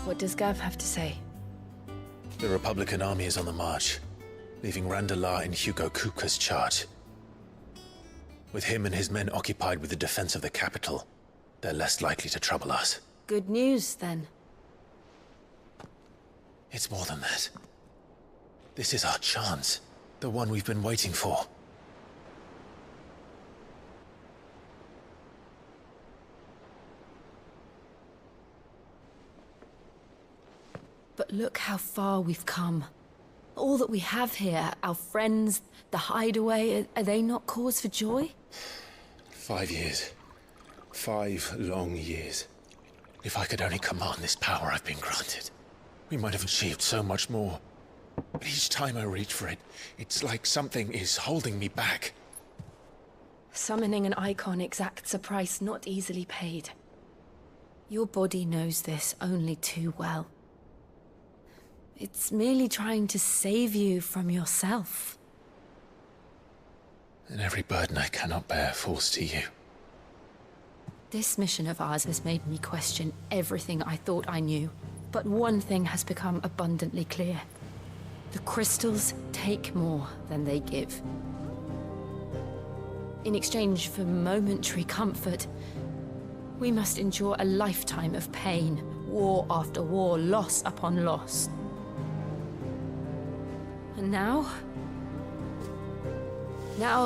What does Gav have to say? The Republican army is on the march, leaving Randalar in Hugo Kuka's charge. With him and his men occupied with the defense of the capital, they're less likely to trouble us. Good news, then. It's more than that. This is our chance. The one we've been waiting for. But look how far we've come. All that we have here, our friends, the hideaway, are they not cause for joy? 5 years. 5 long years. If I could only command this power I've been granted, we might have achieved so much more. But each time I reach for it, it's like something is holding me back. Summoning an icon exacts a price not easily paid. Your body knows this only too well. It's merely trying to save you from yourself. And every burden I cannot bear falls to you. This mission of ours has made me question everything I thought I knew. But one thing has become abundantly clear. The crystals take more than they give. In exchange for momentary comfort, we must endure a lifetime of pain, war after war, loss upon loss. And now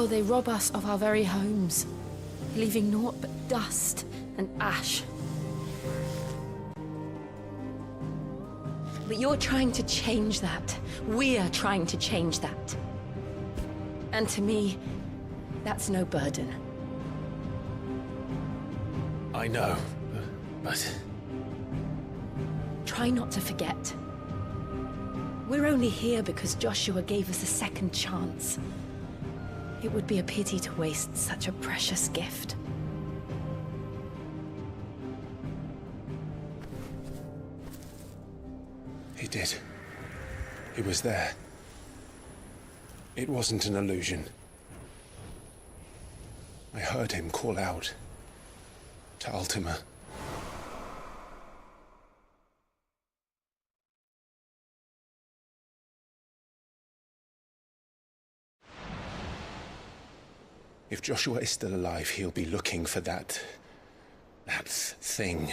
they rob us of our very homes, leaving naught but dust and ash. But you're trying to change that. We're trying to change that. And to me, that's no burden. I know, but... Try not to forget. We're only here because Joshua gave us a second chance. It would be a pity to waste such a precious gift. He did. He was there. It wasn't an illusion. I heard him call out to Ultima. If Joshua is still alive, he'll be looking for that thing.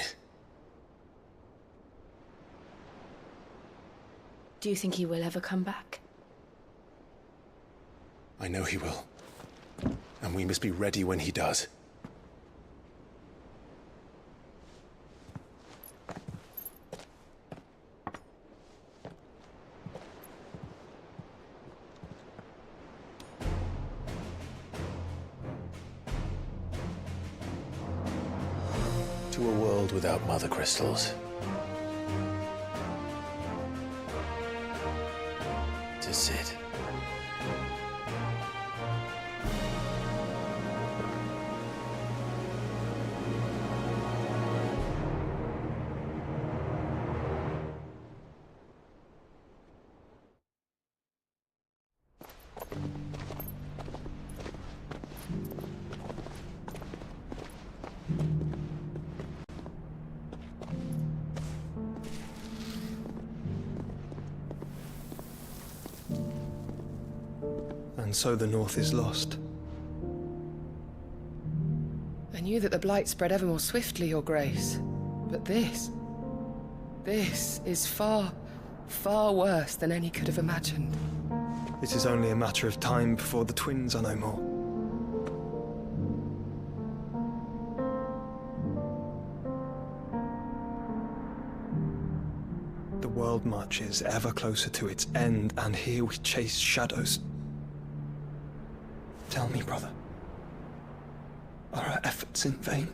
Do you think he will ever come back? I know he will. And we must be ready when he does. To a world without mother crystals. To Sid. And so the North is lost. I knew that the Blight spread ever more swiftly, Your Grace. But this is far, far worse than any could have imagined. It is only a matter of time before the twins are no more. The world marches ever closer to its end, and here we chase shadows. Tell me, brother, are our efforts in vain?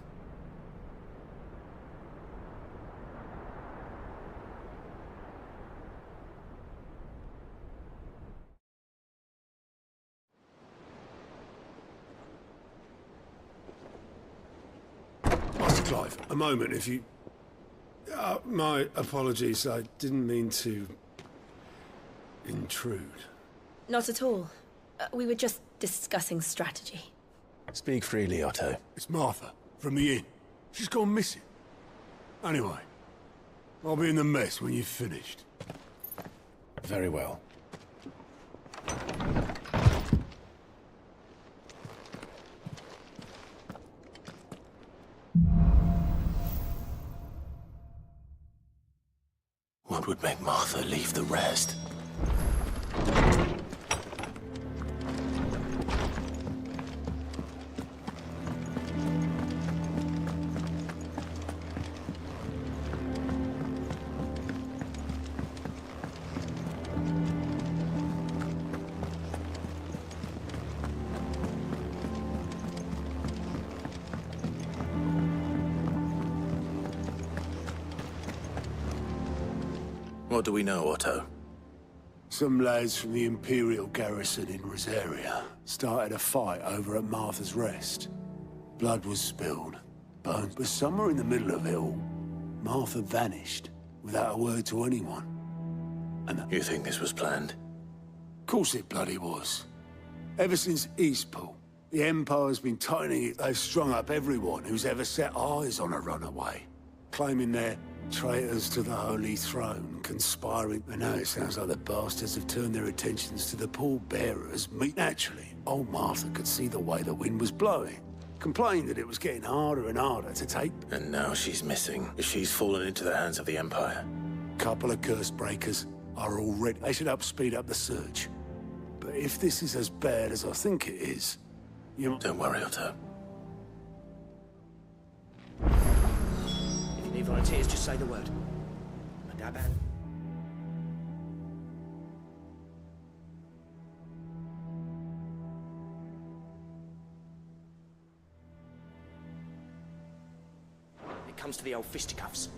Master Clive, a moment, if you... my apologies, I didn't mean to... intrude. Not at all. We were just discussing strategy. Speak freely, Otto. It's Martha, from the inn. She's gone missing. Anyway, I'll be in the mess when you've finished. Very well. What would make Martha leave the rest? What do we know, Otto? Some lads from the Imperial garrison in Rosaria started a fight over at Martha's Rest. Blood was spilled, bones, but somewhere in the middle of it all, Martha vanished without a word to anyone. And You think this was planned? of course it bloody was. Ever since Eastpool, the Empire's been tightening it. They've strung up everyone who's ever set eyes on a runaway, claiming they're traitors to the Holy Throne, conspiring. And now it sounds like the bastards have turned their attentions to the pallbearers. Naturally, old Martha could see the way the wind was blowing. Complained that it was getting harder and harder to take. And now she's missing. She's fallen into the hands of the Empire. Couple of curse breakers are already. They should speed up the search. But if this is as bad as I think it is, you... Don't worry, Otto. If you need volunteers, just say the word. Madaban. It comes to the old fisticuffs.